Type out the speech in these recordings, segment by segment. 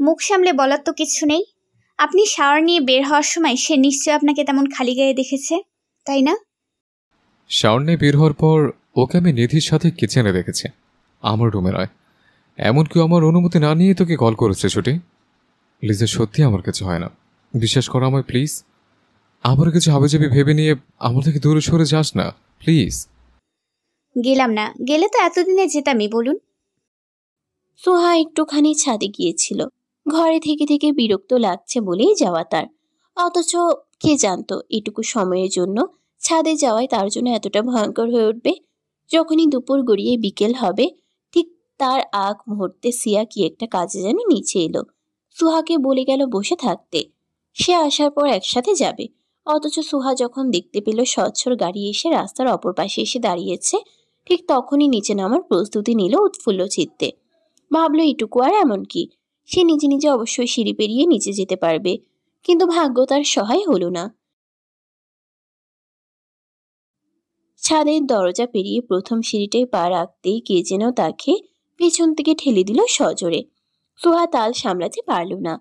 মুখ সামলে বলার তো কিছু নেই। আপনি শাওয়ার নিয়ে বের হওয়ার সময় সে নিশ্চয় আপনাকে তেমন খালি গায়ে দেখেছে, তাই না? শাওয়ার নিয়ে বের হওয়ার পর ওকে আমি নিধির সাথে কিচেনে দেখেছি, আমার রুমে নয়। এমনকি আমার অনুমতি না নিয়ে তোকে কল করেছে ছুটি। লিজা, সত্যি আমার কিছু হয় না, বিশ্বাস করো আমায় প্লিজ। আবার কিছু হাবিজাবি ভেবে নিয়ে আমার থেকে দূরে সরে যাস না প্লিজ। গেলাম না, গেলে তো এতদিনে যেতামই, বলুন। সোহা একটুখানি ছাদে গিয়েছিল, ঘরে থেকে থেকে বিরক্ত লাগছে বলেই যাওয়া তার। অথচ কে জানতো এটুকু সময়ের জন্য ছাদে যাওয়ায় তার জন্য এতটা ভয়ঙ্কর হয়ে উঠবে। যখনই দুপুর গড়িয়ে বিকেল হবে, ঠিক তার আগ মুহূর্তে সিয়া কি একটা কাজে যেন নিচে এলো। সুহাকে বলে গেল বসে থাকতে, সে আসার পর একসাথে যাবে। অথচ সুহা যখন দেখতে পেল স্বচ্ছর গাড়ি এসে রাস্তার অপর পাশে এসে দাঁড়িয়েছে, ঠিক তখনই নিচে নামার প্রস্তুতি নিল উৎফুল্ল চিত্তে। ভাবলো এটুকু আর এমন কি, সে নিজে নিজে অবশ্যই সিঁড়ি পেরিয়ে নিচে যেতে পারবে। কিন্তু ভাগ্য তার সহায় হলো না। ছাদের দরজা পেরিয়ে প্রথম সিঁড়িটায় পা রাখতেই কে যেন তাকে পেছন থেকে ঠেলে দিল সজোরে। সোহা তাল সামলাতে পারল না,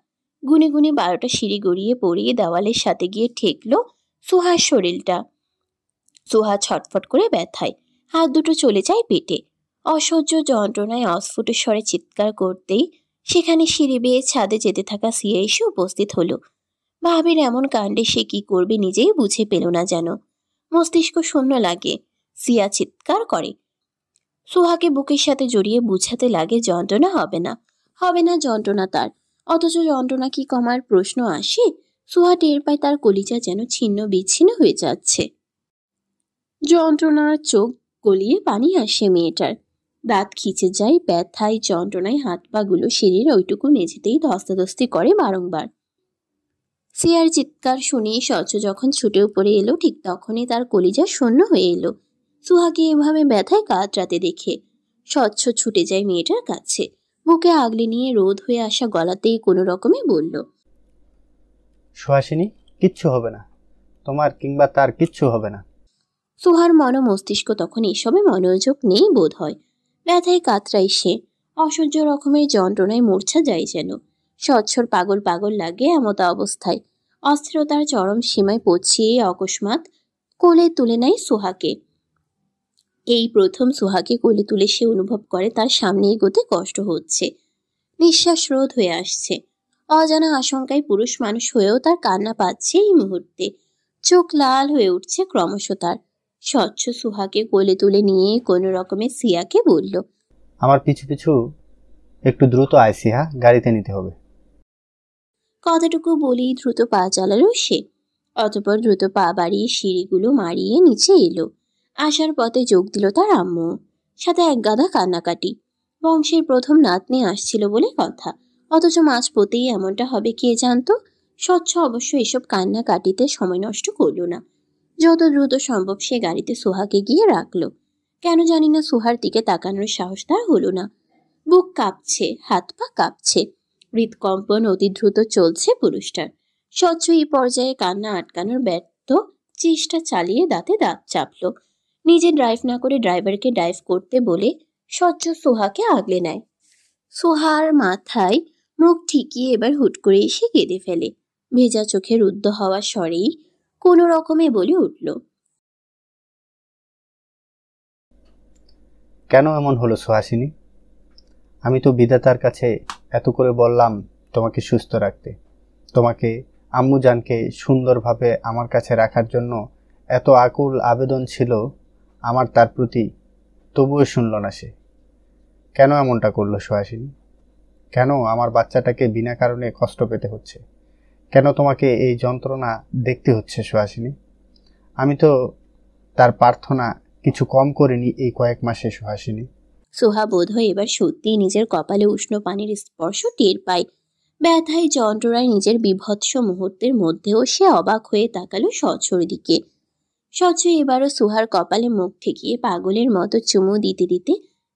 গুনে গুনে 12টা সিঁড়ি গড়িয়ে পড়িয়ে দেওয়ালের সাথে গিয়ে ঠেকলো সোহার শরীরটা। সোহা ছটফট করে ব্যথায় হাত দুটো চলে যায় পেটে। অসহ্য যন্ত্রণায় অস্ফুট স্বরে চিৎকার করতেই সেখানে সিঁড়ি বেয়ে ছাদে যেতে থাকা সিয়া এসে উপস্থিত হলো। ভাবির এমন কাণ্ডে সে কি করবে নিজেই বুঝে পেল না যেন। মস্তিষ্ক শূন্য লাগে। সিয়া চিৎকার করে, সোহাকে বুকের সাথে জড়িয়ে বুঝাতে লাগে যন্ত্রণা হবে না, হবে না যন্ত্রণা তার। অথচ যন্ত্রণা কি কমার প্রশ্ন আসে? সোহা টের পায় তার কলিজা যেন ছিন্ন বিচ্ছিন্ন হয়ে যাচ্ছে। যন্ত্রণার চোখ গলিয়ে পানি আসে মেয়েটার, দাঁত খিচে যায় ব্যথায় যন্ত্রণায়, হাত পা গুলো সিঁড়ির ওইটুকু মেঝেতেই ধস্তাধস্তি করে বারংবার। সিয়ার চিৎকার শুনে স্বচ্ছ যখন ছুটে উপরে এলো, ঠিক তখনই তার কলিজা শূন্য হয়ে এলো। সুহাকে এভাবে ব্যথায় কাতরাতে দেখে স্বচ্ছ ছুটে যায় মেয়েটার কাছে, বুকে আগলে নিয়ে রোদ হয়ে আসা গলাতেই কোনো রকমে বলল, সুহাসিনী, কিচ্ছু হবে না তোমার, কিংবা তার কিচ্ছু হবে না। সুহার মন মস্তিষ্ক তখন এসবে মনোযোগ নেই বোধ হয়। ব্যথায় কাতরাই সে, অসহ্য রকমের যন্ত্রণায় মূর্ছা যায় যেন। স্বচ্ছর পাগল পাগল লাগে এমতা অবস্থায়। অস্থিরতার চরম সীমায় পৌঁছিয়ে অকস্মাৎ কোলে তুলে নেয় সুহাকে। এই প্রথম সুহাকে কোলে তুলে সে অনুভব করে তার সামনে এগোতে কষ্ট হচ্ছে, নিঃশ্বাস রোধ হয়ে আসছে। অজানা আশঙ্কায় পুরুষ মানুষ হয়েও তার কান্না পাচ্ছে এই মুহূর্তে। চোখ লাল হয়ে উঠছে ক্রমশ তার। স্বচ্ছ সুহাকে কোলে তুলে নিয়ে কোনো রকমে সিয়াকে বলল, আমার পিছু পিছু একটু দ্রুত আয় সিহা, গাড়িতে নিতে হবে। কথাটুকু বলেই দ্রুত পা চালালো সে। অতঃপর দ্রুত পা বাড়িয়ে সিঁড়িগুলো মারিয়ে নিচে এলো। আসার পথে যোগ দিল তার আম্মু, সাথে এক গাদা কান্নাকাটি। বংশের প্রথম নাতনি আসছিল বলে কথা, অথচ মাঝ পথেই এমনটা হবে কে জানতো। স্বচ্ছ অবশ্য এসব কান্নাকাটিতে সময় নষ্ট করলো না। যত দ্রুত সম্ভব সে গাড়িতে সোহাকে গিয়ে রাখলো। কেন জানি না সোহার দিকে তাকানোর সাহস তার হলো না। বুক কাঁপছে, হাত পা কাঁপছে, হৃদকম্পন অতি দ্রুত চলছে পুরুষটার। স্বচ্ছ এই পর্যায়ে কান্না আটকানোর ব্যর্থ চেষ্টা চালিয়ে দাঁতে দাঁত চাপল। নিজে ড্রাইভ না করে ড্রাইভারকে ড্রাইভ করতে বলে স্বচ্ছ সোহাকে আগলে নেয়। সোহার মাথায় মুখ ঠিকিয়ে এবার হুট করে এসে কেঁদে ফেলে। ভেজা চোখে রুদ্ধ হওয়া স্বরেই কোনো রকমে বলে উঠল, কেন এমন হলো সুহাসিনী? আমি তো বিধাতার কাছে এত করে বললাম তোমাকে সুস্থ রাখতে, তোমাকে আম্মুজানকে সুন্দরভাবে আমার কাছে রাখার জন্য এত আকুল আবেদন ছিল আমার তার প্রতি, তবুও শুনল না সে। কেন এমনটা করলো সুহাসিনী? কেন আমার বাচ্চাটাকে বিনা কারণে কষ্ট পেতে হচ্ছে? কেন তোমাকে এই যন্ত্রণা দেখতে হচ্ছে সুহাসিনী? আমি তো তার প্রার্থনা কিছু কম করিনি এই কয়েক মাসে সুহাসিনী। সোহা বোধ হয় এবার সত্যিই নিজের কপালে উষ্ণ পানির স্পর্শ টের পায়। ব্যথায় যন্ত্রণায় নিজের বিভৎস মুহূর্তের মধ্যেও সে অবাক হয়ে তাকালো স্বচ্ছর দিকে। স্বচ্ছ এবারও সোহার কপালে মুখ ঠেকিয়ে পাগলের মতো চুমু দিতে দিতে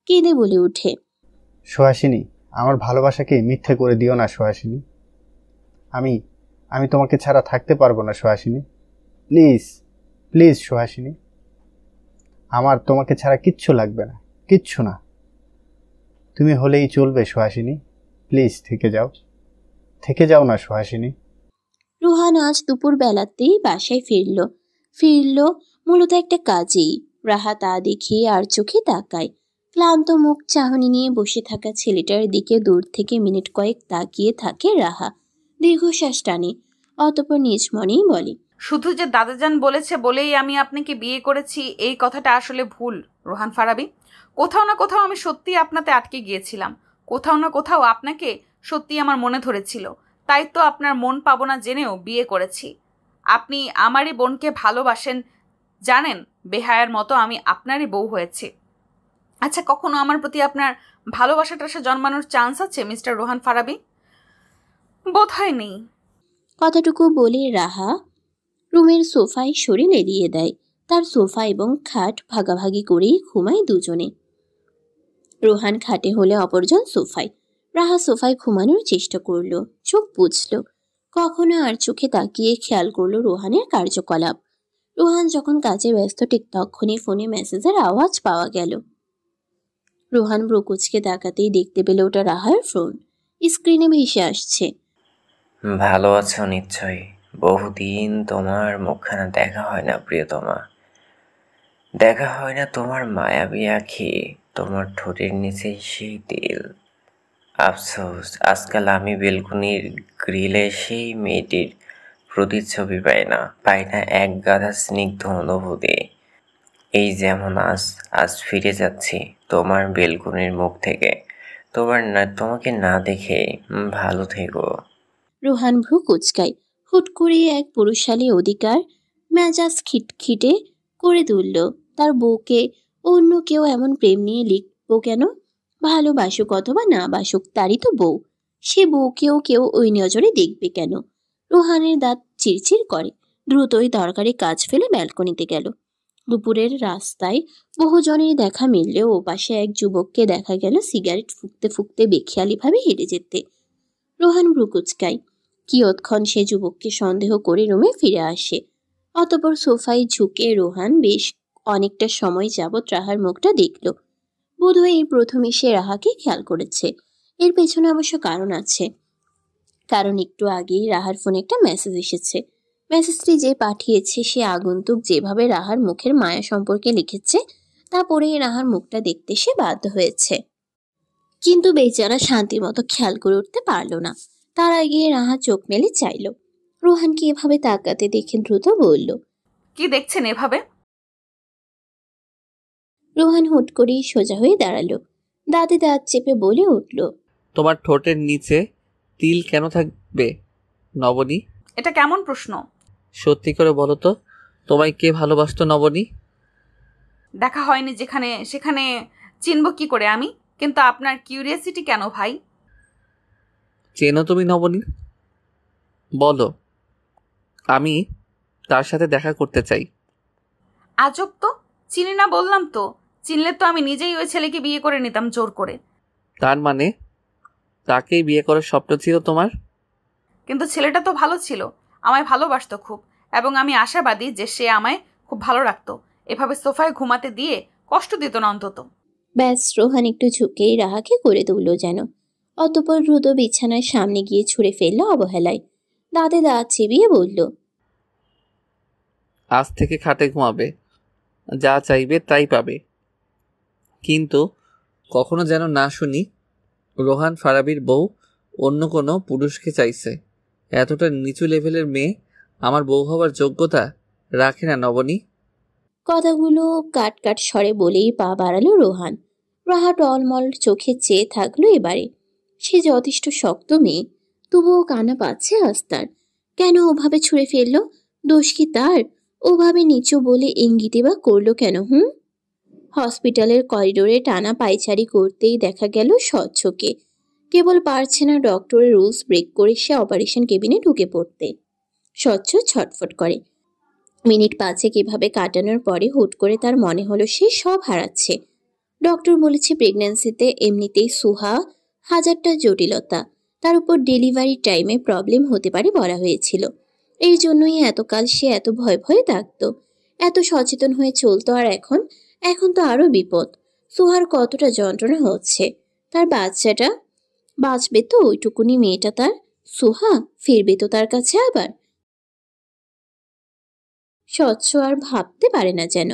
কেঁদে বলে উঠে, সুহাসিনী, আমার ভালোবাসাকে মিথ্যে করে দিও না সুহাসিনী। আমি আমি তোমাকে ছাড়া থাকতে পারবো না সুহাসিনী। প্লিজ প্লিজ সুহাসিনী, আমার তোমাকে ছাড়া কিচ্ছু লাগবে না, কিচ্ছু না। তুমি হলেই চলবে সুহাসিনী, প্লিজ থেকে যাও। থেকে যাও না সুহাসিনী। রোহান আজ দুপুর বেলাতেই বাসায় ফিরল মূলত একটা কাজেই। রাহা তা দেখে আর চোখে তাকায়। ক্লান্ত মুখ চাহনি নিয়ে বসে থাকা ছেলেটার দিকে দূর থেকে মিনিট কয়েক তাকিয়ে থাকে রাহা। দীর্ঘশ্বাস টানে, অতঃপর নিজ মনেই বলে, শুধু যে দাদাজান বলেছে বলেই আমি আপনাকে বিয়ে করেছি এই কথাটা আসলে ভুল রোহান ফারাবি। কোথাও না কোথাও আমি সত্যিই আপনাতে আটকে গিয়েছিলাম, কোথাও না কোথাও আপনাকে সত্যিই আমার মনে ধরেছিল, তাই তো আপনার মন পাবো না জেনেও বিয়ে করেছি। আপনি আমারই বোনকে ভালোবাসেন জানেন, বেহায়ার মতো আমি আপনারই বউ হয়েছি। আচ্ছা, কখনো আমার প্রতি আপনার ভালোবাসাটা জন্মানোর চান্স আছে মিস্টার রোহান ফারাবি? বোধহয় নেই। কথাটুকু বলে রাহা রুমের সোফায় শরীর এড়িয়ে দেয়। তার সোফা এবং খাট ভাগাভাগি করেই ঘুমায় দুজনে। রোহান খাটে হলে অপরজন সোফায়। রাহা সোফায় ঘুমানোর চেষ্টা করলো, চোখ বুঝল। কখনো আর চোখে তাকিয়ে খেয়াল করলো রোহানের কার্যকলাপ। রোহান যখন কাজে ব্যস্ত ঠিক তখনই ফোনে মেসেজের আওয়াজ পাওয়া গেল। রোহান ব্রুকুচকে তাকাতেই দেখতে পেল ওটা রাহার ফোন। স্ক্রিনে ভেসে আসছে, ভালো আছো নিশ্চয়ই। বহুদিন তোমার মুখখানা দেখা হয় না প্রিয়তমা, দেখা হয় না তোমার মায়াবী আঁখি, তোমার ঠোঁটের নিচে সেই তিল। আফসোস আজকাল আমি বেলকুনির গ্রিলে সেই মেয়েটির প্রতিচ্ছবি পাই না এক গাধা স্নিগ্ধ অনুভূতি। এই যেমন আজ ফিরে যাচ্ছি তোমার বেলকুনির মুখ থেকে, তোমাকে না দেখে। ভালো থেকো। রোহান ভ্রু কুচকায়। হুট করে এক পুরুষালী অধিকার মেজাজ খিটখিটে করে তুলল। তার বউকে অন্য কেউ এমন প্রেম নিয়ে লিখবো কেন? ভালোবাসুক অথবা না বাসুক, তারই তো বউ। সে বউকেও কেউ ওই নজরে দেখবে কেন? রোহানের দাঁত চিরচির করে। দ্রুতই দরকারি কাজ ফেলে ব্যালকনিতে গেল। দুপুরের রাস্তায় বহুজনের দেখা মিললেও ওপাশে এক যুবককে দেখা গেল সিগারেট ফুঁকতে ফুঁকতে বেখেয়ালিভাবে হেঁটে যেতে। রোহান ভ্রুকুচকায়। কিয়ৎক্ষণ সে যুবককে সন্দেহ করে রুমে ফিরে আসে। অতঃপর সোফায় ঝুঁকে রোহান বেশ অনেকটা সময় যাবৎ রাহার মুখটা দেখল। বোধহয় এই প্রথমে সে রাহাকে খেয়াল করেছে। এর পেছনে অবশ্য কারণ আছে। কারণ একটু আগেই রাহার ফোনে একটা মেসেজ এসেছে। মেসেজটি যে পাঠিয়েছে সে আগন্তুক যেভাবে রাহার মুখের মায়া সম্পর্কে লিখেছে তা পড়ে রাহার মুখটা দেখতে সে বাধ্য হয়েছে। কিন্তু বেচারা শান্তির মতো খেয়াল করে উঠতে পারল না। তার আগে রাহা চোখ মেলে চাইল। রোহানকে এভাবে তাকাতে দেখে দ্রুত বলল, কি দেখছেন এভাবে? রোহান হুট করেই সোজা হয়ে দাঁড়ালো। দাঁতে দাঁত চেপে বলে উঠল, তোমার ঠোঁটের নিচে তিল কেন থাকবে নবনী? এটা কেমন প্রশ্ন? সত্যি করে বলো তো, তোমায় কে ভালোবাসতো নবনী? দেখা হয়নি যেখানে সেখানে চিনব কি করে আমি? কিন্তু আপনার কিউরিয়াসিটি কেন ভাই? চেনো তুমি নবনী? বলো, আমি তার সাথে দেখা করতে চাই। আজব তো, চিনি না বললাম তো। চিনলে তো আমি নিজেই ওই ছেলেকে বিয়ে করে নিতাম জোর করে। তার মানে তাকেই বিয়ে করার স্বপ্ন ছিল তোমার? কিন্তু ছেলেটা তো ভালো ছিল, আমায় ভালোবাসতো খুব, এবং আমি আশাবাদী যে সে আমায় খুব ভালো রাখতো। এভাবে সোফায় ঘুমাতে দিয়ে কষ্ট দিত না অন্তত। ব্যাস, রোহান একটু ঝুঁকেই রাহাকে করে তুলল যেন। অতঃপর দ্রুত বিছানার সামনে গিয়ে ছুঁড়ে ফেলল অবহেলায়। দাঁতে দাঁত চিবিয়ে বলল, আজ থেকে খাটে ঘুমাবে, যা চাইবে তাই পাবে। কিন্তু কখনো যেন না শুনি রোহান ফারাবির বউ অন্য কোনো পুরুষকে চাইছে। এতটা নিচু লেভেলের মেয়ে আমার বউ হওয়ার যোগ্যতা রাখে না নবনী। কথাগুলো কাট কাট স্বরে বলেই পা বাড়ালো রোহান। রাহা টলমল চোখে চেয়ে থাকলো এবারে। সে যথেষ্ট শক্ত মেয়ে, তবুও কানা পাচ্ছে আস্তার। কেন ওভাবে ছুঁড়ে ফেললো? দোষ কি তার? ওভাবে নিচু বলে ইঙ্গিতে বা করলো কেন? হসপিটালের করিডোরে টানা পায়চারি করতেই দেখা গেল স্বচ্ছকে। কেবল পারছে না ডক্টরের রুলস ব্রেক করে সে অপারেশন কেবিনে ঢুকে পড়তে। স্বচ্ছ ছটফট করে। মিনিট 5 এভাবে কাটানোর পরে হুট করে তার মনে হলো সে সব হারাচ্ছে। ডক্টর বলেছে প্রেগন্যান্সিতে এমনিতেই সুহা হাজারটা জটিলতা, তার উপর ডেলিভারি টাইমে প্রবলেম হতে পারে বলা হয়েছিল। এই জন্যই এতকাল সে এত ভয় ভয়ে থাকত, এত সচেতন হয়ে চলতো। আর এখন তো আরো বিপদ। সুহার কতটা যন্ত্রণা হচ্ছে। তার বাচ্চাটা বাঁচবে তো? ওইটুকুনি মেয়েটা তার সোহা ফিরবে তো তার কাছে আবার? স্বচ্ছ আর ভাবতে পারে না যেন।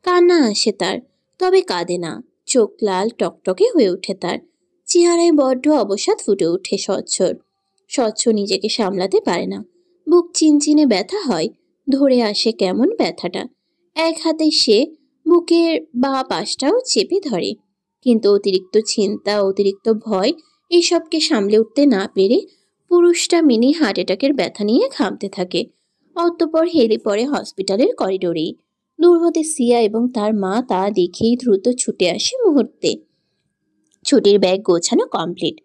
কান্না আসে তার, তবে কাঁদে না। চোখ লাল টকটকে হয়ে ওঠে তার, চেহারায় বড্ড অবসাদ ফুটে ওঠে স্বচ্ছর। স্বচ্ছ নিজেকে সামলাতে পারে না, বুক চিনচিনে ব্যথা হয়। ধরে আসে কেমন ব্যথাটা, এক হাতে সে বুকের বাঁ পাশটাও চেপে ধরে। কিন্তু অতিরিক্ত চিন্তা, অতিরিক্ত ভয়, এসবকে সামলে উঠতে না পেরে পুরুষটা মিনি হার্ট অ্যাটাকের ব্যথা নিয়ে ঘামতে থাকে। অতঃপর হেলে পড়ে হসপিটালের করিডোরেই। দূর হতে সিয়া এবং তার মা তা দেখেই দ্রুত ছুটে আসে মুহূর্তে। ছুটির ব্যাগ গোছানো কমপ্লিট।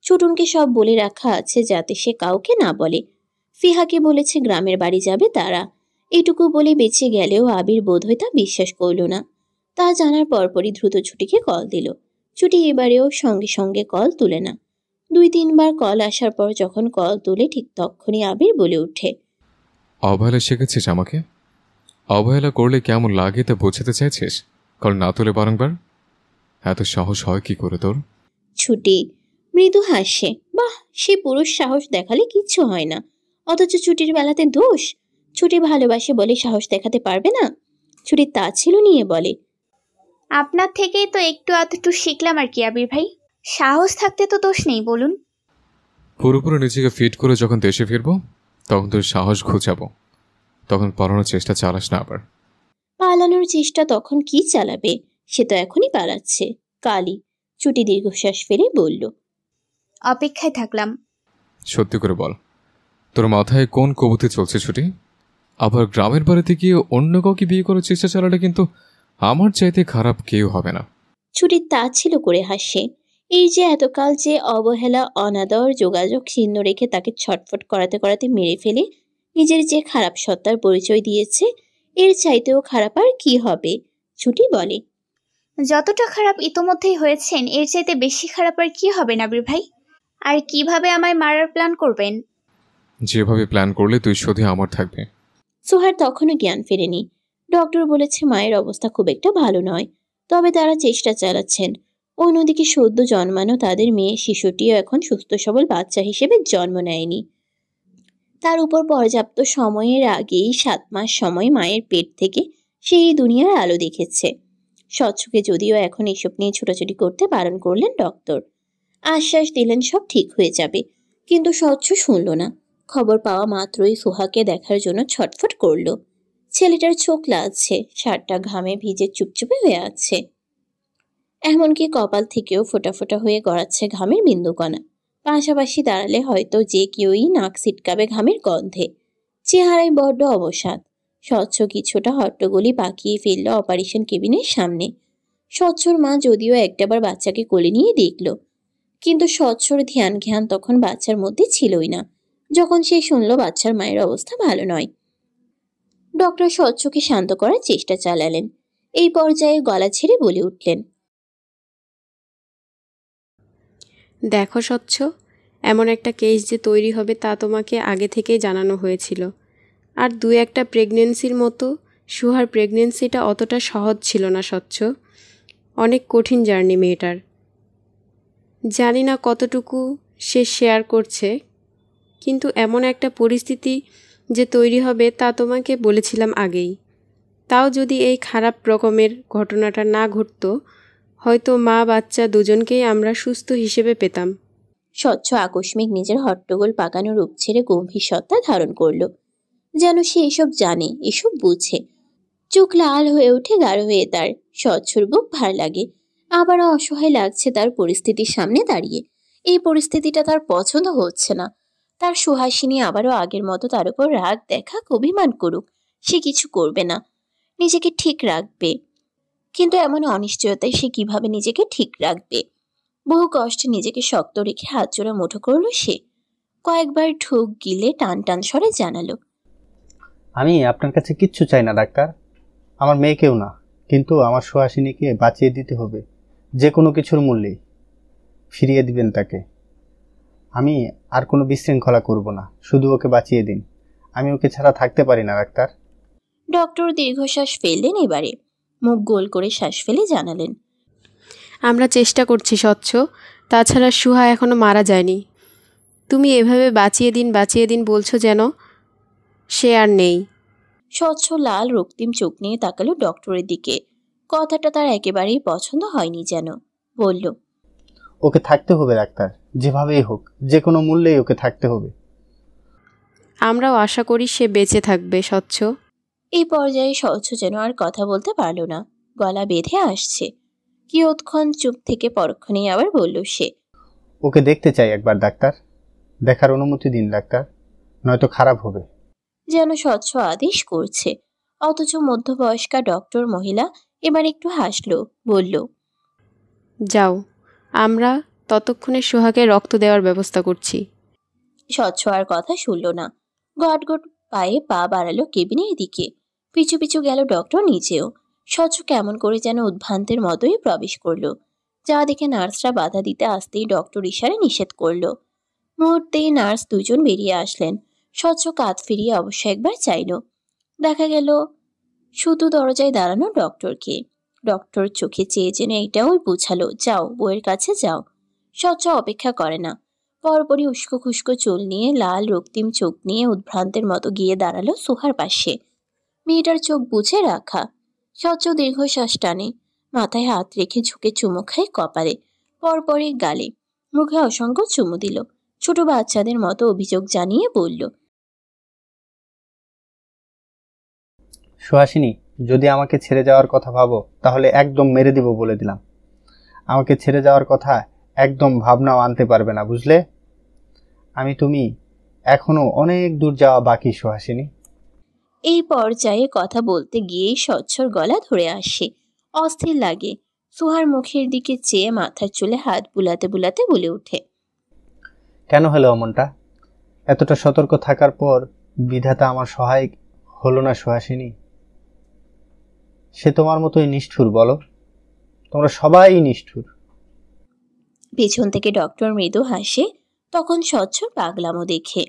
ছোটনকে সব বলে রাখা আছে যাতে সে কাউকে না বলে। ফিহাকে বলেছে গ্রামের বাড়ি যাবে তারা। এটুকু বলে বেঁচে গেলেও আবির বোধহয় তা বিশ্বাস করল না। তা জানার পরপরই দ্রুত ছুটিকে কল দিল। ছুটি এবারেও সঙ্গে সঙ্গে কল তুলে না। 2-3 বার কল আসার পর যখন কল তুলে ঠিক তখনই আবির বলে ওঠে, অবহেলা শিখেছিস আমাকে? অবহেলা করলে কেমন লাগে তা বোঝাতে চাইছিস? কল না তুলে বারংবার? এত সাহস হয় কি করে তোর? ছুটি মৃদু হাসে। বাহ, সে পুরুষ সাহস দেখালে কিচ্ছু হয় না, অথচ ছুটির বেলাতে দোষ। ছুটি ভালোবাসে বলে সাহস দেখাতে পারবে না? ছুটি তা ছিল নিয়ে বলে, আপনার থেকেই তো একটু আধটু শিখলাম আর কি আবির ভাই। সাহস থাকতে তো দোষ নেই বলুন। পুরোপুরি নিজেকে ফিট করে যখন দেশে ফিরবো তখন তোর সাহস ঘুচাবো। তখন পালানোর চেষ্টা চালাস না আবার। পালানোর চেষ্টা তখন কি চালাবে? সে তো এখনই পালাচ্ছে। কালি। ছুটি দীর্ঘশ্বাস ফেলে বলল, অপেক্ষায় থাকলাম। সত্যি করে বল, তোর মাথায় কোন কবুতী চলছে ছুটি? আবার গ্রামের বাড়িতে গিয়ে অন্য কাউকে বিয়ে করার চেষ্টা চালালে কিন্তু আমার চাইতে খারাপ কেউ হবে না। ছুটি তা ছিল করে হাসে। এই যে এতকাল যে অবহেলা, অনাদর, যোগাযোগ ছিন্ন রেখে তাকে ছটফট করাতে করাতে মেরে ফেলে নিজের যে খারাপ সত্তার পরিচয় দিয়েছে, এর চাইতেও খারাপ আর কি হবে? ছুটি বলে, যতটা খারাপ ইতোমধ্যেই হয়েছেন এর চাইতে বেশি খারাপ আর কি হবে আবির ভাই? আর কিভাবে আমায় মারার প্ল্যান করবেন? যেভাবে প্ল্যান করলে তুই শুধু আমার থাকবে। সোহার তখনও জ্ঞান ফেরেনি। ডক্টর বলেছে মায়ের অবস্থা খুব একটা ভালো নয়, তবে তারা চেষ্টা চালাচ্ছেন। অন্যদিকে সদ্য জন্মানো তাদের মেয়ে শিশুটিও এখন সুস্থ সবল বাচ্চা হিসেবে জন্ম নেয়নি। তার উপর পর্যাপ্ত সময়ের আগেই 7 মাস সময় মায়ের পেট থেকে সেই দুনিয়ার আলো দেখেছে। স্বচ্ছকে যদিও এখন এসব নিয়ে ছোটাছুটি করতে বারণ করলেন ডক্টর। আশ্বাস দিলেন সব ঠিক হয়ে যাবে, কিন্তু স্বচ্ছ শুনল না। খবর পাওয়া মাত্রই সোহাকে দেখার জন্য ছটফট করল। ছেলেটার চোখ লালছে, শার্টটা ঘামে ভিজে চুপচুপে হয়ে আছে। এমনকি কপাল থেকেও ফোঁটা ফোঁটা হয়ে গড়াচ্ছে ঘামের বিন্দুকণা। পাশাপাশি দাঁড়ালে হয়তো যে কেউই নাক ছিটকাবে ঘামের গন্ধে। চেহারায় বড্ড অবসাদ। স্বচ্ছ কিছুটা হট্টগোলি পাকিয়ে ফেলল অপারেশন কেবিনের সামনে। স্বচ্ছর মা যদিও একটাবার বাচ্চাকে কোলে নিয়ে দেখল, কিন্তু স্বচ্ছর ধ্যান জ্ঞান তখন বাচ্চার মধ্যে ছিলই না যখন সে শুনল বাচ্চার মায়ের অবস্থা ভালো নয়। ডক্টর স্বচ্ছকে শান্ত করার চেষ্টা চালালেন। এই পর্যায়ে গলা ছেড়ে বলে উঠলেন, দেখো স্বচ্ছ, এমন একটা কেস যে তৈরি হবে তা তোমাকে আগে থেকেই জানানো হয়েছিল। আর 2-1টা প্রেগনেন্সির মতো সুহার প্রেগনেন্সিটা অতটা সহজ ছিল না স্বচ্ছ। অনেক কঠিন জার্নি মেয়েটার। জানি না কতটুকু সে শেয়ার করছে, কিন্তু এমন একটা পরিস্থিতি যে তৈরি হবে তা তোমাকে বলেছিলাম আগেই। তাও যদি এই খারাপ রকমের ঘটনাটা না ঘটতো, হয়তো মা বাচ্চা দুজনকেই আমরা সুস্থ হিসেবে পেতাম। স্বচ্ছ আকস্মিক নিজের হট্টগোল পাকানো রূপ ছেড়ে গম্ভীর সত্তা ধারণ করল, যেন সে এসব জানে, এসব বুঝে। চোখ লাল হয়ে ওঠে গাঢ় হয়ে তার। স্বচ্ছর বুক ভার লাগে। আবারও অসহায় লাগছে তার পরিস্থিতির সামনে দাঁড়িয়ে। এই পরিস্থিতিটা তার পছন্দ হচ্ছে না। তার সুহাসিনী আবারও আগের মতো তার উপর রাগ দেখাক, অভিমান করুক, সে কিছু করবে না, নিজেকে ঠিক রাখবে। কিন্তু এমন অনিশ্চয়তায় সে কিভাবে নিজেকে ঠিক রাখবে? বহু কষ্টে নিজেকে শক্ত রেখে হাত জোড়া মুঠো করল সে। কয়েকবার ঢুক গিলে টান টান স্বরে জানালো, আমি আপনার কাছে কিচ্ছু চাই না ডাক্তার, আমার মেয়েকেও না, কিন্তু আমার সুহাসিনীকে বাঁচিয়ে দিতে হবে। যে কোনো কিছুর মূল্যেই ফিরিয়ে দিবেন তাকে। আমি আর কোনো বিশৃঙ্খলা করব না, শুধু ওকে বাঁচিয়ে দিন। আমি ওকে ছাড়া থাকতে পারি না ডাক্তার। ডক্টর দীর্ঘশ্বাস ফেললেন। এবারে মুখ গোল করে শ্বাস ফেলে জানালেন, আমরা চেষ্টা করছি স্বচ্ছ, তাছাড়া সুহা এখনো মারা যায়নি। তুমি এভাবে বাঁচিয়ে দিন বলছো যেন সে আর নেই। স্বচ্ছ লাল রক্তিম চোখ নিয়ে তাকালো ডক্টরের দিকে। কথাটা তার একেবারেই পছন্দ হয়নি যেন। বলল, ওকে থাকতে হবে ডাক্তার, যেভাবেই হোক, যে কোনো মূল্যেই ওকে থাকতে হবে। আমরাও আশা করি সে বেঁচে থাকবে স্বচ্ছ। এই পর্যায়ে স্বচ্ছ যেন আর কথা বলতে পারল না, গলা বেঁধে আসছে। কিয়ৎক্ষণ চুপ থেকে পরক্ষণেই আবার বলল সে, ওকে দেখতে চাই একবার ডাক্তার, দেখার অনুমতি দিন ডাক্তার, নয়তো খারাপ হবে। যেন স্বচ্ছ আদেশ করছে। অথচ মধ্যবয়স্কা ডক্টর মহিলা এবার একটু হাসল, বলল, যাও, আমরা ততক্ষণে সোহাকে রক্ত দেওয়ার ব্যবস্থা করছি। স্বচ্ছ আর কথা শুনল না, গটগট পায়ে পা বাড়ালো কেবিনের দিকে। পিছু পিছু গেল ডক্টর নিচেও। স্বচ্ছ কেমন করে যেন উদ্ভ্রান্তের মতোই প্রবেশ করলো। যা দেখে নার্সরা বাধা দিতে আসতেই ডক্টর ইশারে নিষেধ করলো। মুহূর্তেই নার্স দুজন বেরিয়ে আসলেন। স্বচ্ছ কাঁধ ফিরিয়ে অবশ্য একবার চাইল। দেখা গেল শুধু দরজায় দাঁড়ানো ডক্টরকে। ডক্টর চোখে চেয়ে যেন এটাও বুঝালো, যাও, বউয়ের কাছে যাও। স্বচ্ছ অপেক্ষা করে না, পরপরই উস্কো খুস্কো চুল নিয়ে, লাল রক্তিম চোখ নিয়ে উদ্ভ্রান্তের মতো গিয়ে দাঁড়ালো সোহার পাশে। মেয়েটার চোখ বুঝে রাখা। স্বচ্ছ দীর্ঘশ্বাস টানে, মাথায় হাত রেখে ঝুঁকে চুমু খায় কপালে, পরপরই গালে, মুখে অসংখ্য চুমু দিল। ছোট বাচ্চাদের মতো অভিযোগ জানিয়ে বলল, সুহাসিনী, যদি আমাকে ছেড়ে যাওয়ার কথা ভাবো তাহলে একদম মেরে দিব বলে দিলাম। আমাকে ছেড়ে যাওয়ার কথা একদম ভাবনাও আনতে পারবে না, বুঝলে? তুমি এখনো অনেক দূর যাওয়া বাকি সুহাসিনী। এই পর্যায়ে কথা বলতে গিয়েই স্বচ্ছর গলা ধরে আসে, অস্থির লাগে। সোহার মুখের দিকে চেয়ে মাথার চুলে হাত বুলাতে বুলাতে বলে ওঠে, কেন হলো অমনটা? এতটা সতর্ক থাকার পর বিধাতা আমার সহায় হলো না সুহাসিনী? সে তোমার মতোই নিষ্ঠুর, বলো? তোমরা সবাই নিষ্ঠুর। পেছন থেকে ডক্টর মৃদু হাসে, তখন স্বচ্ছর পাগলামো দেখে।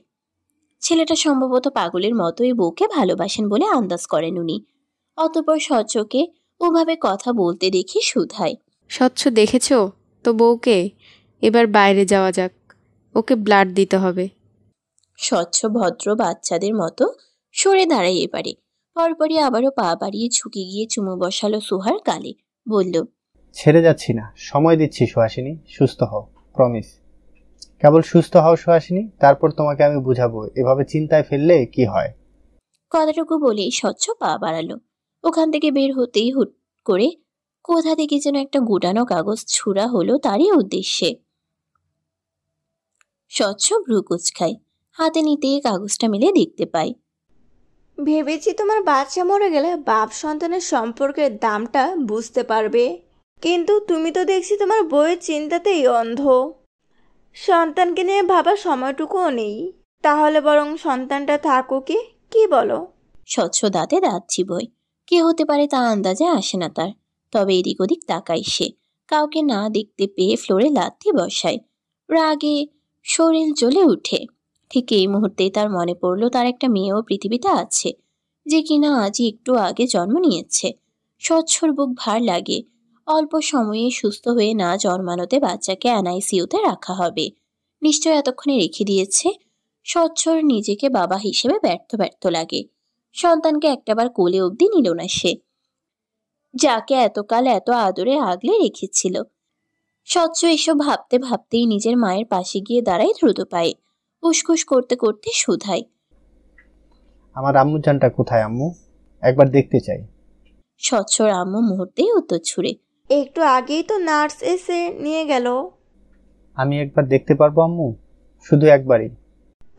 ছেলেটা সম্ভবত পাগলের মতোই বউকে ভালোবাসেন বলে আন্দাজ করেন উনি। অতঃপর স্বচ্ছকে ওভাবে কথা বলতে দেখে শুধায়, স্বচ্ছ দেখেছ তো বউকে, এবার বাইরে যাওয়া যাক, ওকে ব্লাড দিতে হবে। স্বচ্ছ ভদ্র বাচ্চাদের মতো সরে দাঁড়ায় এবারে। পরপরই আবারও পা বাড়িয়ে ঝুঁকে গিয়ে চুমু বসালো সোহার গালে, বলল, ছেড়ে যাচ্ছি না, সময় দিচ্ছি সুহাসিনী, সুস্থ হও, প্রমিস। কেবল সুস্থ হও সুহাসিনী, তারপর তোমাকে আমি বুঝাবো এভাবে চিন্তায় ফেললে কি হয়। কথাটুকু বলেই স্বচ্ছ পা বাড়ালো। ওখান থেকে বের হতেই হুট করে কোথা থেকে যেন একটা গুটানো কাগজ ছুঁড়া হলো তারই উদ্দেশ্যে। স্বচ্ছ ভ্রু কুচকায়, হাতে নিতেই কাগজটা মিলে দেখতে পায়। ভেবেছি তোমার বাচ্চা মরে গেলে বাপ সন্তানের সম্পর্কের দামটা বুঝতে পারবে, কিন্তু তুমি তো দেখছি তোমার বউয়ের চিন্তাতেই অন্ধ। সন্তানকে নিয়ে ভাবার সময়টুকুও নেই। তাহলে বরং সন্তানটা থাকুক, কি বলো? স্বচ্ছ দাঁতে দাঁত চিবোয়। কে হতে পারে তা আন্দাজে আসে না তার। তবে এদিক ওদিক তাকায় সে, কাউকে না দেখতে পেয়ে ফ্লোরে লাথি বসায়। রাগে শরীর জ্বলে উঠে। ঠিক এই মুহূর্তেই তার মনে পড়ল তার একটা মেয়েও পৃথিবীতে আছে, যে কিনা আজই একটু আগে জন্ম নিয়েছে। স্বচ্ছর বুক ভার লাগে। অল্প সময়ে সুস্থ হয়ে না জন্মানোতে বাচ্চাকে NICU-তে রাখা হবে। নিশ্চয় এতক্ষণে রেখে দিয়েছে। স্বচ্ছর নিজেকে বাবা হিসেবে ব্যর্থ ব্যর্থ লাগে। সন্তানকে একটাবার কোলে অবধি নিল না সে, যাকে এতকাল এত আদরে আগলে রেখেছিল। স্বচ্ছ এসব ভাবতে ভাবতেই নিজের মায়ের পাশে গিয়ে দাঁড়ায় দ্রুত পায়ে। উসকুস করতে করতে শুধায়, আমার আম্মুজানটা কোথায় আম্মু? একবার দেখতে চাই। স্বচ্ছর আম্মু মুহূর্তেই উত্তর ছুড়ে, একটু আগেই তো নার্স এসে নিয়ে গেল। আমি একবার দেখতে পারবো আম্মু? শুধু একবারই।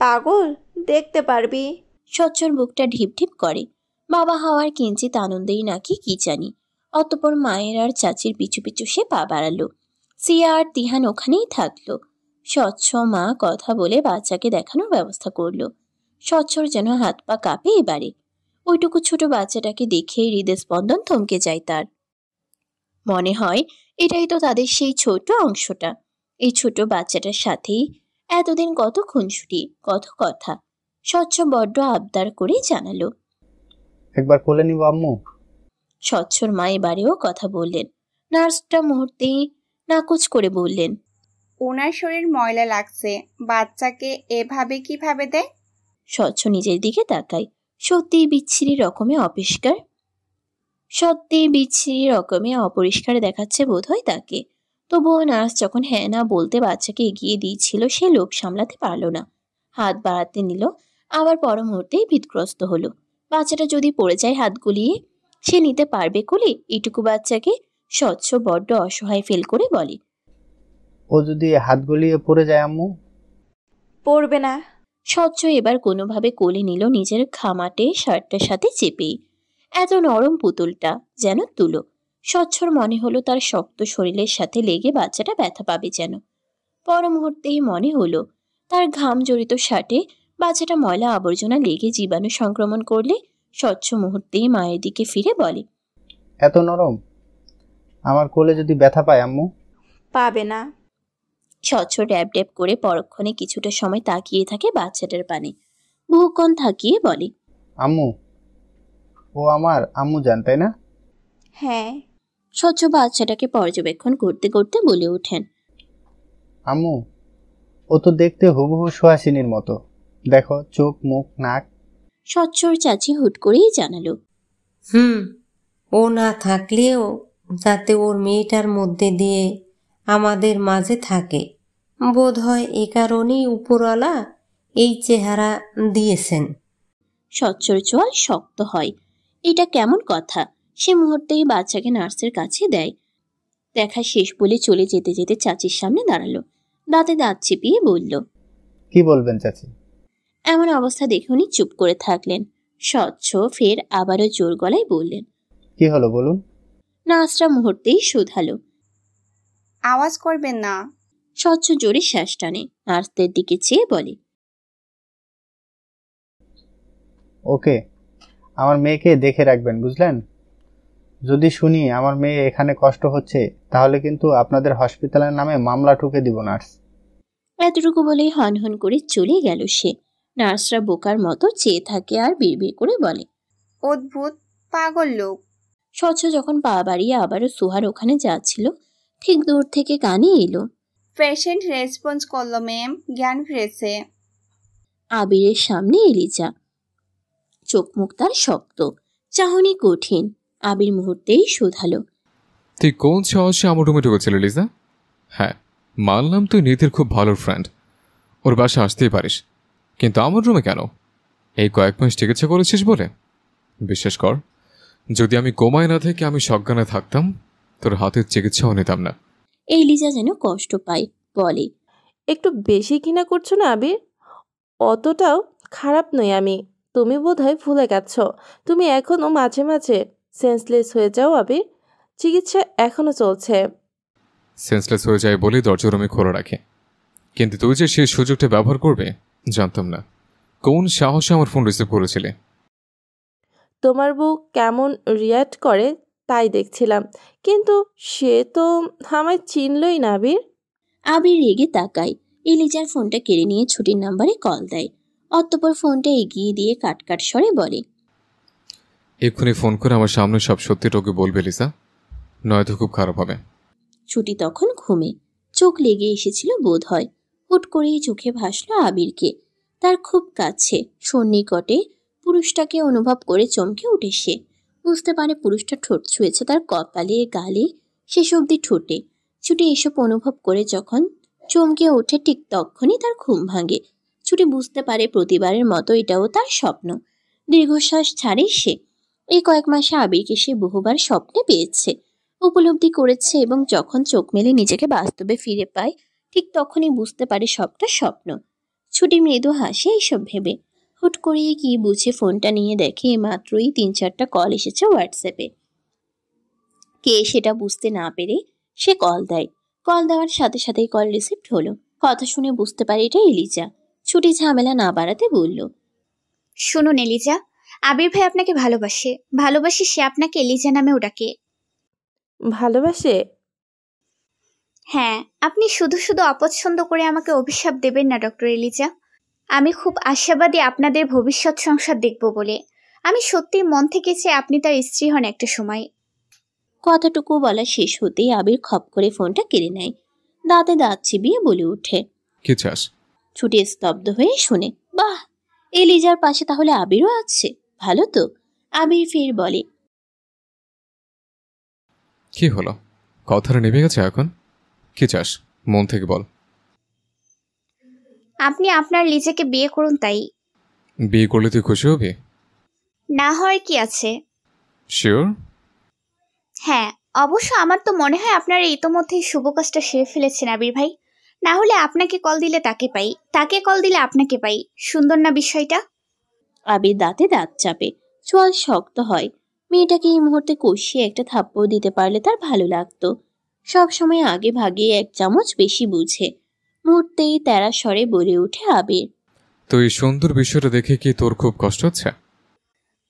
পাগল, দেখতে পারবি। স্বচ্ছর বুকটা ঢিপ ঢিপ করে। বাবা হওয়ার কিঞ্চিত আনন্দেই নাকি কি জানি। অতঃপর মায়ের আর চাচির পিছু পিছু সে পা বাড়ালো। সিয়া আর তিহান ওখানেই থাকলো। স্বচ্ছ মা কথা বলে বাচ্চাকে দেখানোর ব্যবস্থা করলো। স্বচ্ছর যেন হাত পা কাঁপে এবারে। ওইটুকু ছোট বাচ্চাটাকে দেখে হৃদস্পন্দন থমকে যায় তার। মনে হয় এটাই তো তাদের সেই ছোট অংশটা। এই ছোট বাচ্চাটার সাথেই এতদিন কত খুনসুটি, কত কথা। স্বচ্ছ বড্ড আবদার করে জানালো, একবার কোলে নিব আম্মু? স্বচ্ছর মা এবারেও কথা বললেন। নার্সটা মুহূর্তেই নাকচ করে বললেন, ওনার শরীর ময়লা লাগছে, বাচ্চাকে এভাবে কিভাবে দেয়? স্বচ্ছ নিজের দিকে তাকায়। সত্যিই বিচ্ছিরি রকমে অপরিষ্কার দেখাচ্ছে বোধহয় তাকে। তবুও নার্স যখন হ্যাঁ না বলতে বাচ্চাকে এগিয়ে দিয়েছিল, সে লোভ সামলাতে পারল না। হাত বাড়াতে নিল, আবার পর মুহূর্তেই ভীতগ্রস্ত হলো। বাচ্চাটা যদি পড়ে যায় হাত গুলিয়ে, সে নিতে পারবে কোলে এইটুকু বাচ্চাকে? স্বচ্ছ বড্ড অসহায় ফিল করে বলে, ও যদি হাত গলিয়ে পড়ে যায় আম্মু? পড়বে না। স্বচ্ছ এবার কোনোভাবে কোলে নিল নিজের খামাটে শার্টটার সাথে চেপেই। এত নরম পুতুলটা যেন তুলো। স্বচ্ছর মনে হলো তার শক্ত শরীরের সাথে লেগে বাচ্চাটা ব্যথা পাবে যেন। পর মুহূর্তেই মনে হলো তার ঘাম জড়িত শার্টে বাচ্চাটা ময়লা আবর্জনা লেগে জীবাণু সংক্রমণ করলে। স্বচ্ছ মুহূর্তেই মায়ের দিকে ফিরে বলে, এত নরম? আমার কোলে যদি ব্যথা পায় আম্মু? পাবে না। স্বচ্ছ ড্যাব ড্যাব করে পরক্ষণে কিছুটা সময় তাকিয়ে থাকে বাচ্চাটার পানে। বহুক্ষণ থাকিয়ে বলে, আম্মু, ও আমার আম্মু জান, তাই না? হ্যাঁ। স্বচ্ছ বাচ্চাটাকে পর্যবেক্ষণ করতে করতে বলে ওঠেন, আম্মু, ও তো দেখতে হুবহু সুহাসিনীর মতো। দেখো, চোখ, মুখ, নাক। স্বচ্ছর চাচি হুট করেই জানালো, ও না থাকলেও যাতে ওর মেয়েটার মধ্যে দিয়ে আমাদের মাঝে থাকে, বোধ হয় এ কারণেই উপরওয়ালা এই চেহারা দিয়েছেন। স্বচ্ছর চোয়াল শক্ত হয়। এটা কেমন কথা? সে মুহূর্তেই বাচ্চাকে নার্সের কাছে দেয়। দেখা শেষ বলে চলে যেতে যেতে চাচির সামনে দাঁড়ালো। দাঁতে দাঁত চিপিয়ে বলল, কি বলবেন চাচি? এমন অবস্থা দেখে উনি চুপ করে থাকলেন। স্বচ্ছ ফের আবারও জোর গলায় বললেন, কি হলো বলুন। নার্সরা মুহূর্তেই শুধালো, আওয়াজ করবেন না। স্বচ্ছ জোরে শ্বাস টানে, নার্সদের দিকে চেয়ে বলে, ওকে, আমার মেয়েকে দেখে রাখবেন, বুঝলেন? যদি শুনি আমার মেয়ে এখানে কষ্ট হচ্ছে, তাহলে কিন্তু আপনাদের হসপিটালের নামে মামলা ঠুকে দিব নার্স। এতটুকু বলেই হন হন করে চলে গেল সে। নার্সরা বোকার মতো চেয়ে থাকে আর বিড়বিড় করে বলে, অদ্ভুত পাগল লোক। স্বচ্ছ যখন পা বাড়িয়ে আবারও সুহার ওখানে যাচ্ছিল, ঠিক দূর থেকে কানে এলো, পেশেন্ট রেসপন্স করলো ম্যাম, জ্ঞান ফিরেছে। আবিরের সামনে এলিজা। চোখ মুখ তার শক্ত, চাহনি কঠিন। আবির মুহূর্তেই শুধালো, তুই কোন সাহসে আমার রুমে ঢুকেছিল লিজা? হ্যাঁ, মানলাম তুই নিধির খুব ভালো ফ্রেন্ড, ওর বাসা আসতেই পারিস, কিন্তু আমার রুমে কেন? এই কয়েক মাস চিকিৎসা করেছিস বলে? বিশ্বাস কর, যদি আমি কোমায় না থেকে আমি সজ্ঞানে থাকতাম, তোর হাতের চিকিৎসাও নিতাম না। এই লিজা যেন কষ্ট পায়, বলে, একটু বেশি ঘৃণা করছো না আবির? অতটাও খারাপ নই আমি। তুমি বোধহয় ভুলে গেছ, তুমি এখনো মাঝে মাঝে সেন্সলেস হয়ে যাও আবির। চিকিৎসা এখনো চলছে। সেন্সলেস হয়ে যায় বলেই দরজা রুমে খোলা রাখে, কিন্তু তুই যে সেই সুযোগটা ব্যবহার করবে জানতাম না। কোন সাহসে আমার ফোন রিসিভ করেছিলে? তোমার বউ কেমন রিয়াক্ট করে তাই দেখছিলাম, কিন্তু সে তো আমায় চিনলই না আবির। আবির রেগে তাকায়। এলিজার ফোনটা কেড়ে নিয়ে ছুটির নাম্বারে কল দেয়। অতঃপর ফোনটা এগিয়ে দিয়ে কাটকাট স্বরে বলে, এক্ষুনি ফোন করে আমার সামনে সব সত্যিটুকু বলবে লিসা, নয়তো খুব খারাপ হবে। ছুটি তখন ঘুমে, চোখ লেগে এসেছিল বোধ হয়। হুট করেই চোখে ভাসলো আবিরকে, তার খুব কাছে সন্নিকটে। পুরুষটাকে অনুভব করে চমকে উঠে সে। বুঝতে পারে পুরুষটা ঠোঁট ছুঁয়েছে তার কপালে, গালে, শেষ অবধি ঠোঁটে। ছুটি এসব অনুভব করে যখন চমকে ওঠে, ঠিক তখনই তার ঘুম ভাঙে। ছুটি বুঝতে পারে প্রতিবারের মতো এটাও তার স্বপ্ন। দীর্ঘশ্বাস ছাড়ে সে। এই কয়েক মাসে আবিরকে সে বহুবার স্বপ্নে পেয়েছে, উপলব্ধি করেছে, এবং যখন চোখ মেলে নিজেকে বাস্তবে ফিরে পায়, ঠিক তখনই বুঝতে পারে সবটা স্বপ্ন। ছুটি মৃদু হাসে এইসব ভেবে। হুট করে কি বুঝে ফোনটা নিয়ে দেখে মাত্রই 3-4টা কল এসেছে হোয়াটসঅ্যাপে। কে সেটা বুঝতে না পেরে সে কল দেয়। কল দেওয়ার সাথে সাথেই কল রিসিভড হলো। কথা শুনে বুঝতে পারে এটা এলিজা। ছুটি ঝামেলা না বাড়াতে বলল, শুনুন এলিজা, আবির ভাই আপনাকে ভালোবাসে সে আপনাকে এলিজা নামেও ডাকে। ভালোবাসে? হ্যাঁ, আপনি শুধু শুধু অপছন্দ করে আমাকে অভিশাপ দেবেন না ডক্টর এলিজা। আমি খুব আশাবাদী আপনাদের ভবিষ্যৎ সংসার দেখব বলে। আমি সত্যি মন থেকে চাই আপনি তার স্ত্রী হন একটা সময়। কথাটুকু বলা শেষ হতেই আবির খপ করে ফোনটা কেড়ে নেয়। দাঁতে দাঁত চিবিয়ে বলে ওঠে। কি চাস? ছুটি স্তব্ধ হয়ে শুনে, বাহ, এলিজার পাশে তাহলে আবিরও আছে, ভালো তো। আবির ফের বলে, কি হলো, কথাটা নেমে গেছে এখন? কি চাস, মন থেকে বল। আপনি আপনার লিজাকে বিয়ে করুন, তাই। বিয়ে করলে তুই খুশি হবি? না হওয়ার কি আছে? শিওর? হ্যাঁ, অবশ্য আমার তো মনে হয় আপনারা ইতোমধ্যেই শুভ কাজটা সেরে ফেলেছেন আবির ভাই। না হলে আপনাকে কল দিলে তাকে পাই, তাকে কল দিলে আপনাকে পাই। সুন্দর না বিষয়টা? আবির দাঁতে দাঁত চাপে, চোয়াল শক্ত হয়। মেয়েটাকে এই মুহূর্তে কষিয়ে একটা থাপ্পড় দিতে পারলে তার ভালো লাগতো। সবসময় আগে ভাগে এক চামচ বেশি বুঝে। মুহূর্তেই তেরা স্বরে বলে ওঠে আবির, তো এই সুন্দর বিষয়টা দেখে কি তোর খুব কষ্ট হচ্ছে?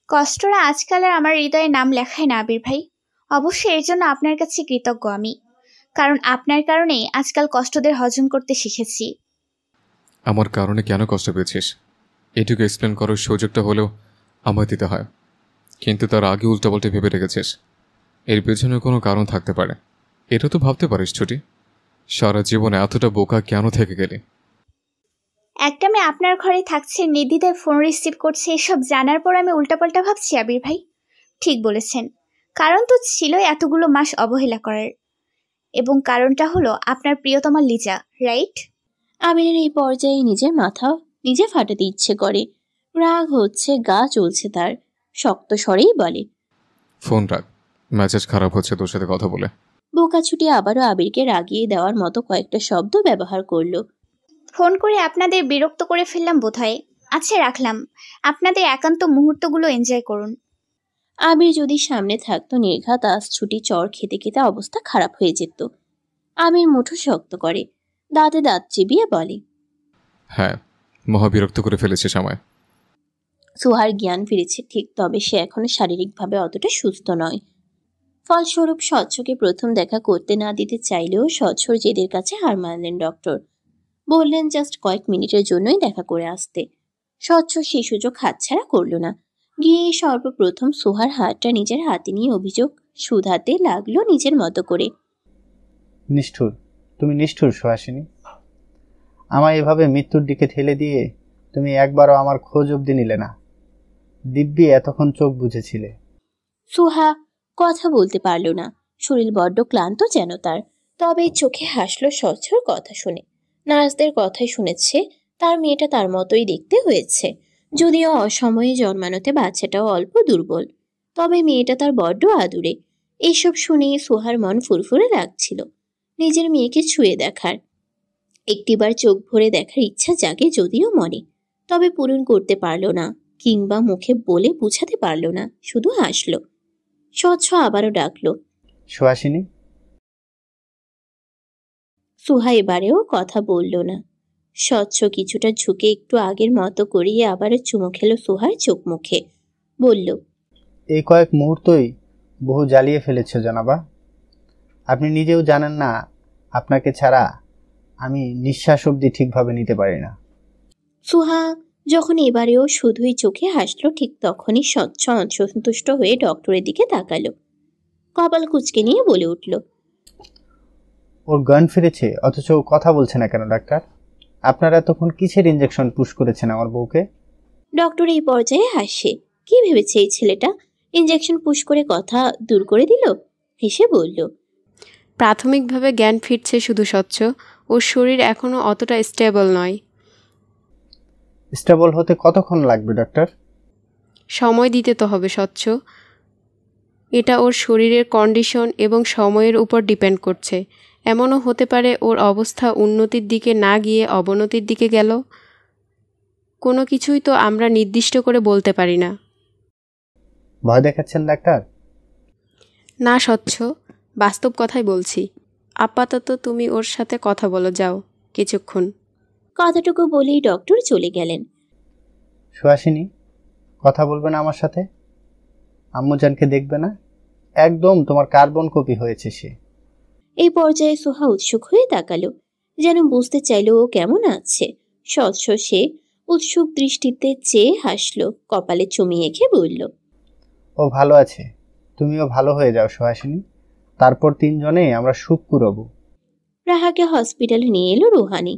কষ্টটা আজকাল আর আমার হৃদয়ে নাম লেখায় না আবির ভাই। অবশ্যই এর জন্য আপনার কাছে কৃতজ্ঞ আমি, কারণ আপনার কারণেই আজকাল কষ্টদের হজম করতে শিখেছি। আমার কারণে কেন কষ্ট পেয়েছিস এটুকু এক্সপ্লেন করার সুযোগটা হলেও আমায় দিতে হয়, কিন্তু তার আগে উল্টাপাল্টে ভেবে রেখেছিস। এর পেছনে কোনো কারণ থাকতে পারে, এটা তো ভাবতে পারিস ছুটি। সারা জীবন এতটা বোকা কেন থেকে গেলি? একটা মেয়ে আপনার ঘরে থাকছে, নির্দ্বিধায় ফোন রিসিভ করছে, এসব জানার পর আমি উল্টাপাল্টা ভাবছি আবির ভাই। ঠিক বলেছেন, কারণ তো ছিল এতগুলো মাস অবহেলা করার, এবং কারণটা হলো আপনার প্রিয়তমা লিজা, রাইট? আবিরের এই পর্যায়ে নিজের মাথা নিজে ফাটাতে ইচ্ছে করে। রাগ হচ্ছে, গা চলছে তার। শক্ত স্বরেই বলে, ফোন রাখ, মেজাজ খারাপ হচ্ছে তোর সাথে কথা বলে। বোকা ছুটি আবারও আবিরকে রাগিয়ে দেওয়ার মতো কয়েকটা শব্দ ব্যবহার করলো। ফোন করে আপনাদের বিরক্ত করে ফেললাম বোধহয়। আচ্ছা, রাখলাম। আপনাদের একান্ত মুহূর্তগুলো এনজয় করুন। আবির যদি সামনে থাকতো, নির্ঘাত আজ ছুটি চর খেতে খেতে অবস্থা খারাপ হয়ে যেত। আবির মুঠো শক্ত করে, দাঁতে দাঁত চিবিয়ে বলে, হ্যাঁ, মহাবিরক্ত করে ফেলেছিস আমায়। সুহার জ্ঞান ফিরেছে ঠিক, তবে সে এখনো শারীরিকভাবে অতটা সুস্থ নয়। ফলস্বরূপ স্বচ্ছকে প্রথম দেখা করতে না দিতে চাইলেও স্বচ্ছর জেদের কাছে হার মানলেন ডক্টর। বললেন জাস্ট কয়েক মিনিটের জন্যই দেখা করে আসতে। স্বচ্ছ সেই সুযোগ হাতছাড়া করল না। গিয়ে সর্বপ্রথম সুহার হাতটা নিজের হাতে নিয়ে অভিযোগ শুধাতে লাগলো নিজের মতো করে। নিষ্ঠুর, তুমি নিষ্ঠুর সুহাসিনী। আমায় এভাবে মৃত্যুর দিকে ঠেলে দিয়ে তুমি একবারও আমার খোঁজ অবধি নিলে না। দিব্যি এতক্ষণ চোখ বুঝেছিলে। সুহা কথা বলতে পারল না, শরীর বড্ড ক্লান্ত যেন তার। তবে চোখে হাসলো স্বচ্ছর কথা শুনে। নার্সদের কথাই শুনেছে তার মেয়েটা তার মতোই দেখতে হয়েছে, যদিও অসময়ে জন্মানোতে বাচ্চাটাও অল্প দুর্বল। তবে মেয়েটা তার বড্ড আদুরে। এইসব শুনে সুহার মন ফুরফুরে লাগছিল। নিজের মেয়েকে ছুঁয়ে দেখার, একটিবার চোখ ভরে দেখার ইচ্ছা জাগে যদিও মনে, তবে পূরণ করতে পারল না, কিংবা মুখে বলে বুঝাতে পারল না, শুধু হাসল। স্বচ্ছ আবারও ডাকলো, সুহাসিনী। সুহা এবারেও কথা বলল না। স্বচ্ছ কিছুটা ঝুঁকে একটু আগের মতো করিয়ে আবারও চুমু খেলো সুহার চোখ মুখে। বলল, এই কয়েক মুহূর্তই বহু জ্বালিয়ে ফেলেছ জনাবা। আপনি নিজেও জানেন না আপনাকে ছাড়া আমি নিঃশ্বাস অবধি ঠিকভাবে নিতে পারি না। সুহা যখন এবারেও শুধুই চোখে হাসলো, ঠিক তখনই স্বচ্ছ অসন্তুষ্ট হয়ে ডক্টরের দিকে তাকালো। কপাল কুঁচকে নিয়ে বলে উঠল, ওর গান ফিরেছে অথচ ও কথা বলছে না কেন ডাক্তার? আপনারা এতক্ষণ কিসের ইঞ্জেকশন পুশ করেছেন আমার বউকে? ডক্টর এই পর্যায়ে হাসে। কি ভেবেছে এই ছেলেটা, ইঞ্জেকশন পুশ করে কথা দূর করে দিল? হেসে বলল, প্রাথমিকভাবে জ্ঞান ফিরছে শুধু স্বচ্ছ, ওর শরীর এখনও অতটা স্টেবল নয়। স্টেবল হতে কতক্ষণ লাগবে ডাক্তার? সময় দিতে তো হবে স্বচ্ছ। এটা ওর শরীরের কন্ডিশন এবং সময়ের উপর ডিপেন্ড করছে। এমনও হতে পারে ওর অবস্থা উন্নতির দিকে না গিয়ে অবনতির দিকে গেল। কোনো কিছুই তো আমরা নির্দিষ্ট করে বলতে পারি না। ভয় দেখাচ্ছেন ডাক্তার? না স্বচ্ছ, বাস্তব কথাই বলছি। আপাতত তুমি ওর সাথে কথা বলো, যাও কিছুক্ষণ। কথাটুকু বলেই ডক্টর চলে গেলেন। সুহাসিনী, কথা বলবে না আমার সাথে? আম্মুজানকে দেখবে না? একদম তোমার কার্বন কপি হয়েছে সে। এই পর্যায়ে সুহা উৎসুক হয়ে তাকালো, যেন বুঝতে চাইল ও কেমন আছে। স্বচ্ছ সে উৎসুক দৃষ্টিতে চেয়ে হাসলো, কপালে চুমি এঁকে বলল, ও ভালো আছে, তুমিও ভালো হয়ে যাও সুহাসিনী। তারপর তিনজনে আমরা সুখ কুড়ব। রাহাকে হসপিটালে নিয়ে এলো রুহানি।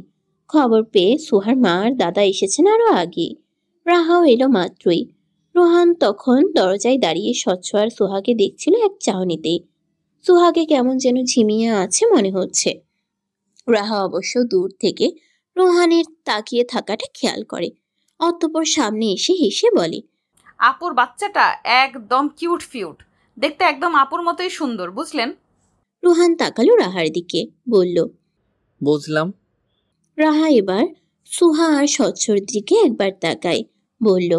খবর পেয়ে সুহার মা আর দাদা এসেছেন আরো আগে। রাহাও এলো মাত্রই। রোহান তখন দরজায় দাঁড়িয়ে স্বচ্ছ আর সুহাকে দেখছিল এক চাহনিতেই। সুহাকে কেমন যেন ঝিমিয়ে আছে মনে হচ্ছে। রাহা অবশ্য দূর থেকে রোহানের তাকিয়ে থাকাটা খেয়াল করে। অতঃপর সামনে এসে হেসে বলে, আপুর বাচ্চাটা একদম কিউট ফিউট, দেখতে একদম আপুর মতোই সুন্দর, বুঝলেন? রোহান তাকালো রাহার দিকে, বলল, বুঝলাম। রাহা এবার সুহা আর স্বচ্ছর দিকে একবার তাকায়, বলল,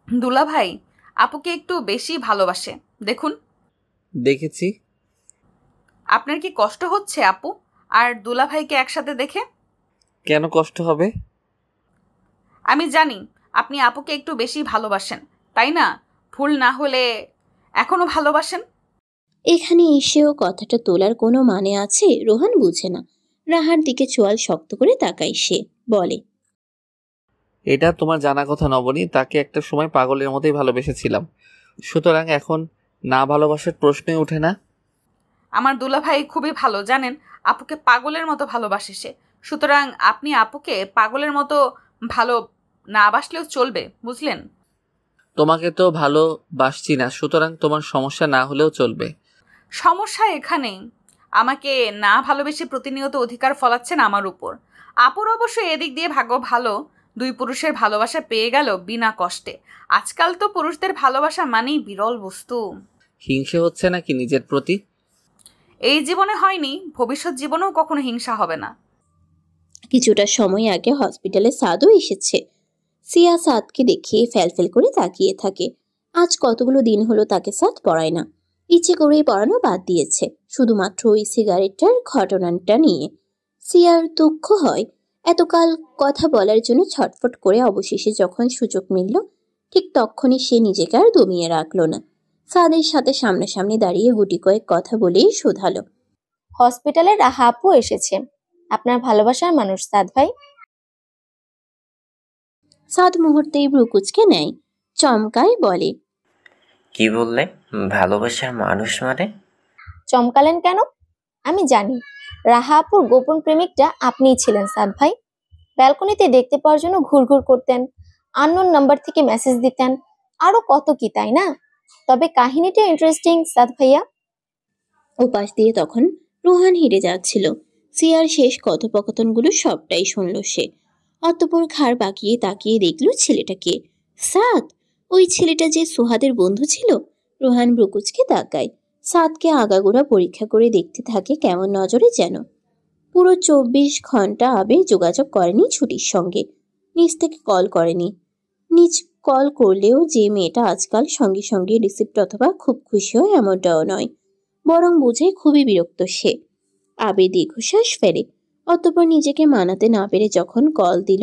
দুলা ভাই আপুকে একটু বেশি ভালোবাসে, দেখুন। দেখেছি। আপনার কি কষ্ট হচ্ছে আপু আর দুলা ভাইকে একসাথে দেখে? কেন কষ্ট হবে? আমি জানি আপনি আপুকে একটু বেশি ভালোবাসেন, তাই না? ভুল না হলে এখনো ভালোবাসেন। এখানে এসেও কথাটা তোলার কোনো মানে আছে রোহান বুঝে না। রাহার দিকে চোয়াল শক্ত করে তাকায় সে, বলে, এটা তোমার জানা কথা নবনী, তাকে একটা সময় পাগলের মতোই ভালোবেসেছিলাম, সুতরাং এখন না ভালোবাসার প্রশ্নই ওঠে না। আমার দুলা ভাই খুবই ভালো, জানেন, আপুকে পাগলের মতো ভালোবাসে সে। সুতরাং আপনি আপুকে পাগলের মতো ভালো না বাসলেও চলবে, বুঝলেন? তোমাকে তো ভালোবাসছি না, সুতরাং তোমার সমস্যা না হলেও চলবে। সমস্যা এখানেই, আমাকে না ভালোবেসে প্রতিনিয়ত অধিকার ফলাচ্ছেন আমার উপর। আপুর অবশ্য এদিক দিয়ে ভাগ্য ভালো, দুই পুরুষের ভালোবাসা পেয়ে গেল বিনা কষ্টে। আজকাল তো পুরুষদের ভালোবাসা মানেই বিরল বস্তু। হিংসে হচ্ছে নাকি নিজের প্রতি? এই জীবনে হয়নি, ভবিষ্যৎ জীবনেও কখনো হিংসা হবে না। কিছুটা সময় আগে হসপিটালে সাদও এসেছে। সিয়া সাদকে দেখে ফ্যালফেল করে তাকিয়ে থাকে। আজ কতগুলো দিন হলো তাকে সাদ পড়ায় না, ইচ্ছে করেই পড়ানো বাদ দিয়েছে, শুধুমাত্র ওই সিগারেটটার ঘটনাটা নিয়ে। সিয়ার দুঃখ হয়, এতকাল কথা বলার জন্য ছটফট করে অবশেষে যখন সুযোগ মিলল, ঠিক তখনই সে নিজেকে আর দমিয়ে রাখল না। সাদের সাথে সামনাসামনি দাঁড়িয়ে গুটি কয়েক কথা বলেই শোধালো, হসপিটালে রাহা আপু এসেছে, আপনার ভালোবাসার মানুষ সাদ ভাই। সাদ মুহূর্তেই ভ্রুকুচকে নেয়, চমকায়, বলে, কি বললে? ভালোবাসার মানুষ মানে? চমকালেন কেন? আমি জানি রাহা আপুর গোপন প্রেমিকটা আপনিই ছিলেন সাদ ভাই। ব্যালকনিতে দেখতে পাওয়ার জন্য ঘুরঘুর করতেন, আননোন নাম্বার থেকে মেসেজ দিতেন, আরো কত কি, তাই না? তবে কাহিনীটা ইন্টারেস্টিং সাদ ভাইয়া। ওপাশ দিয়ে তখন রোহান হেঁটে যাচ্ছিল। সিয়ার শেষ কথোপকথনগুলো সবটাই শুনল সে। অতঃপর ঘাড় বাঁকিয়ে তাকিয়ে দেখল ছেলেটাকে। সাদ, ওই ছেলেটা যে সুহাদের বন্ধু ছিল। রোহান ব্রুকুচকে তাকায়, সাদকে আগাগোড়া পরীক্ষা করে দেখতে থাকে কেমন নজরে যেন। পুরো 24 ঘন্টা আবির যোগাযোগ করেনি ছুটির সঙ্গে, নিজ থেকে কল করেনি। নিজ কল করলেও যে মেয়েটা আজকাল সঙ্গে সঙ্গে রিসিপ্ট অথবা খুব খুশি হয় এমনটাও নয়, বরং বুঝে খুবই বিরক্ত সে। আবির দীর্ঘশ্বাস ফেলে। অতঃপর নিজেকে মানাতে না পেরে যখন কল দিল,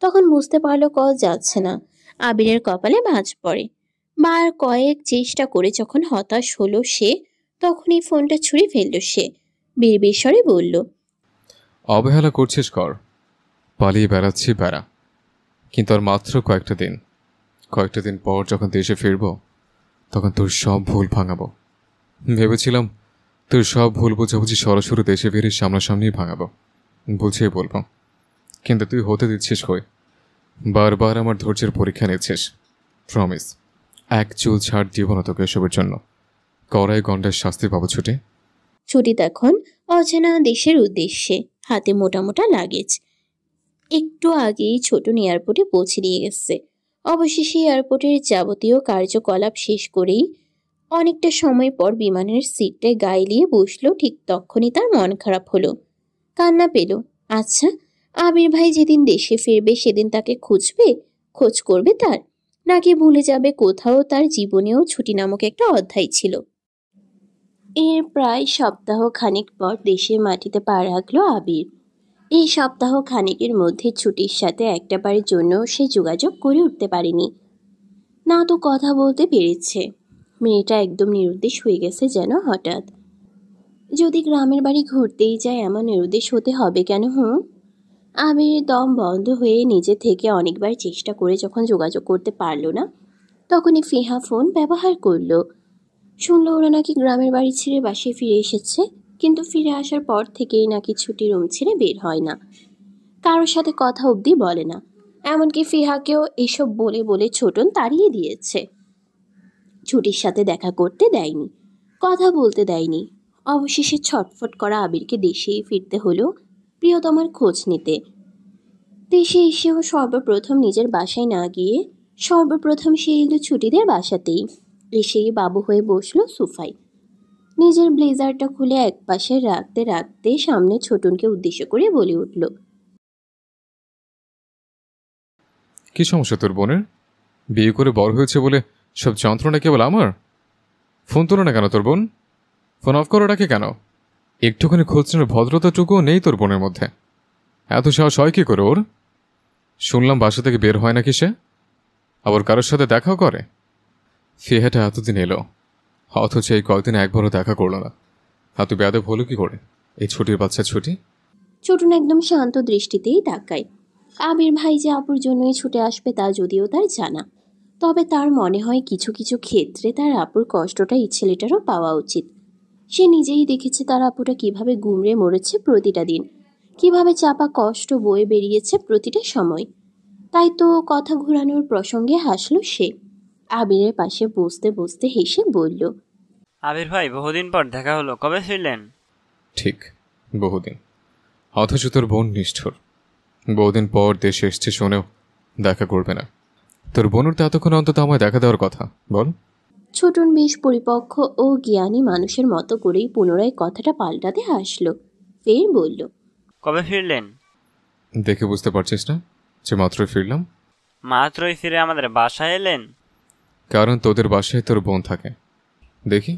তখন বুঝতে পারলো কল যাচ্ছে না। আবিরের কপালে ভাঁজ পড়ে। বার কয়েক চেষ্টা করে যখন হতাশ হলো সে, তখনই ফোনটা ছুঁড়ে ফেলল সে। বিড়বিড় স্বরে বলল, অবহেলা করছিস কর, পালিয়ে বেড়াচ্ছি বেড়া, কিন্তু আর মাত্র কয়েকটা দিন পর যখন দেশে ফিরব, তখন তোর সব ভুল ভাঙাবো। ভেবেছিলাম তোর সব ভুল বোঝাবুঝি সরাসরি দেশে ফিরে সামনাসামনি ভাঙাবো, বুঝিয়ে বলবো, কিন্তু তুই হতে দিচ্ছিস কই? বারবার আমার ধৈর্যের পরীক্ষা নিচ্ছিস। প্রমিস, এক চুল ছাড় দিব না তোকে এসবের জন্য। কড়াই গন্ডার শাস্তি পাবো ছুটে। ছুটি তখন অচেনা দেশের উদ্দেশ্যে, হাতে মোটা মোটা লাগেজ। একটু আগেই ছোট এয়ারপোর্টে পৌঁছে দিয়ে গেছে। অবশেষে এয়ারপোর্টের যাবতীয় কার্যকলাপ শেষ করেই অনেকটা সময় পর বিমানের সিটে গায়ে নিয়ে বসলো। ঠিক তখনই তার মন খারাপ হলো, কান্না পেল। আচ্ছা, আবির ভাই যেদিন দেশে ফিরবে সেদিন তাকে খোঁজ করবে তার, নাকি ভুলে যাবে কোথাও তার জীবনেও ছুটি নামক একটা অধ্যায় ছিল। এর প্রায় সপ্তাহ খানিক পর দেশের মাটিতে পা রাখলো আবির। এই সপ্তাহ খানিকের মধ্যে ছুটির সাথে একটা বারের জন্য সে যোগাযোগ করে উঠতে পারেনি, না তো কথা বলতে পেরেছে। মেয়েটা একদম নিরুদ্দেশ হয়ে গেছে যেন হঠাৎ। যদি গ্রামের বাড়ি ঘুরতেই যায় এমন নিরুদ্দেশ হতে হবে কেন? আবির দম বন্ধ হয়ে নিজে থেকে অনেকবার চেষ্টা করে যখন যোগাযোগ করতে পারলো না, তখনই ফিহা ফোন ব্যবহার করলো। শুনলো ওরা নাকি গ্রামের বাড়ি ছেড়ে বাসায় ফিরে এসেছে। কিন্তু ফিরে আসার পর থেকেই নাকি ছুটি রুম ছেড়ে বের হয় না, কারোর সাথে কথা অবধি বলে না। এমনকি ফিহাকেও এসব বলে বলে ছোটন তাড়িয়ে দিয়েছে। ছুটির সাথে দেখা করতে দেয়নি, কথা বলতে দেয়নি। অবশেষে ছটফট করা আবিরকে দেশে ফিরতে হলো প্রিয়তমার খোঁজ নিতে। দেশে এসেও সর্বপ্রথম নিজের বাসায় না গিয়ে সর্বপ্রথম সে এলো ছুটিদের বাসাতেই। এসেই বাবু হয়ে বসলো সোফায়। নিজের ব্লেজারটা খুলে একপাশে রাখতে রাখতে সামনে ছোটনকে উদ্দেশ্য করে বলে উঠল, কি সমস্যা তোর বোনের? বিয়ে করে বড় হয়েছে বলে সব যন্ত্রণা কেবল আমার? ফোন তোলো না কেন তোর বোন? ফোন অফ করে রাখে কেন? একটুখানি খোঁজনের ভদ্রতাটুকুও নেই তোর বোনের মধ্যে। এত সাহস হয় কি করে ওর? শুনলাম বাসা থেকে বের হয় নাকি সে, আবার কারোর সাথে দেখাও করে। ফিহাটা এতদিন এলো, অথচ এই কয়েকদিনে একবারও দেখা করলো না। এত বেয়াদব হলো কি করে এই ছুটির বাচ্চা ছুটি? ছোটন একদম শান্ত দৃষ্টিতেই তাকায়। আবির ভাই যে আপুর জন্যই ছুটে আসবে তা যদিও তার জানা, তবে তার মনে হয় কিছু কিছু ক্ষেত্রে তার আপুর কষ্টটা এই ছেলেটারও পাওয়া উচিত। সে নিজেই দেখেছে তার আপুটা কিভাবে গুমড়ে মরেছে প্রতিটা দিন, কিভাবে চাপা কষ্ট বয়ে বেরিয়েছে প্রতিটা সময়। তাই তো কথা ঘুরানোর প্রসঙ্গে হাসলো সে। আবিরের পাশে বসতে বসতে হেসে বলল, আবির ভাই, বহুদিন পর দেখা হলো, কবে ফিরলেন? ঠিক বহুদিন, অথচ তোর বোন নিষ্ঠুর। বহুদিন পর দেশে এসছে শোনেও দেখা করবে না। তোর বোনের তো এতক্ষণ অন্তত আমায় দেখা দেওয়ার কথা, বল। ছোটন বেশ পরিপক্ক ও জ্ঞানী মানুষের মতো করেই পুনরায় কথাটা পাল্টাতে হাসলো। ফের বলল, কবে ফিরলেন? দেখে বুঝতে পারছিস না যে মাত্রই ফিরলাম? মাত্রই ফিরে আমাদের বাসায় এলেন? কারণ তোদের বাসায় তোর বোন থাকে। দেখি,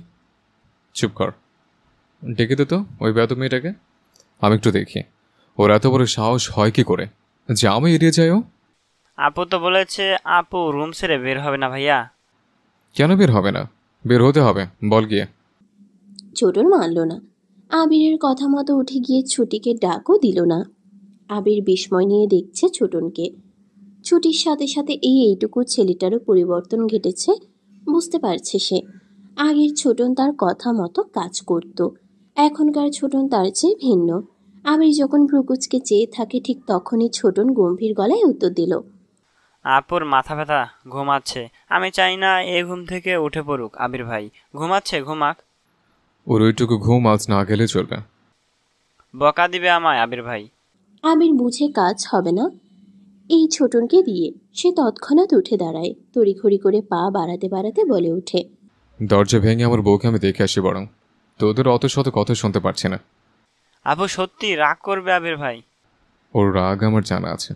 চুপ কর, ডেকে দে তো ওই বেয়াদব মেয়েটাকে। আমি একটু দেখি ওর এত বড় সাহস হয় কি করে যে আমি এড়িয়ে যাই। ও আপু তো বলেছে আপু রুম ছেড়ে বের হবে না ভাইয়া। কেন বের হবে না? বের হতে হবে, বল গিয়ে। ছোটন মানল না। আবিরের কথা মতো উঠে গিয়ে ছুটিকে ডাকও দিল না। আবির বিস্ময় নিয়ে দেখছে ছোটনকে। ছুটির সাথে সাথে এইটুকু ছেলেটারও পরিবর্তন ঘটেছে বুঝতে পারছে সে। আগের ছোটন তার কথা মতো কাজ করত, এখনকার ছোটন তার চেয়ে ভিন্ন। আবির যখন ভ্রুকুচকে চেয়ে থাকে ঠিক তখনই ছোটন গম্ভীর গলায় উত্তর দিল, আপুর মাথা ব্যথা, ঘুমাচ্ছে। আমি চাই না এ ঘুম থেকে উঠে পড়ুক। আবির ভাই ঘুমাচ্ছে, ঘুমাক। ওর ওইটুকু ঘুম আজ না গেলে চলবে। বকা দিবে আমায় আবির ভাই। আবির বুঝে কাজ হবে না এই ছোটনকে দিয়ে। সে তৎক্ষণাৎ উঠে দাঁড়ায়, তড়িঘড়ি করে পা বাড়াতে বাড়াতে বলে ওঠে, দরজা ভেঙে আমার বউকে আমি দেখে আসি, বরং তোদের অত শত কথা শুনতে পারছি না। আপু সত্যি রাগ করবে আবির ভাই? ওর রাগ আমার জানা আছে।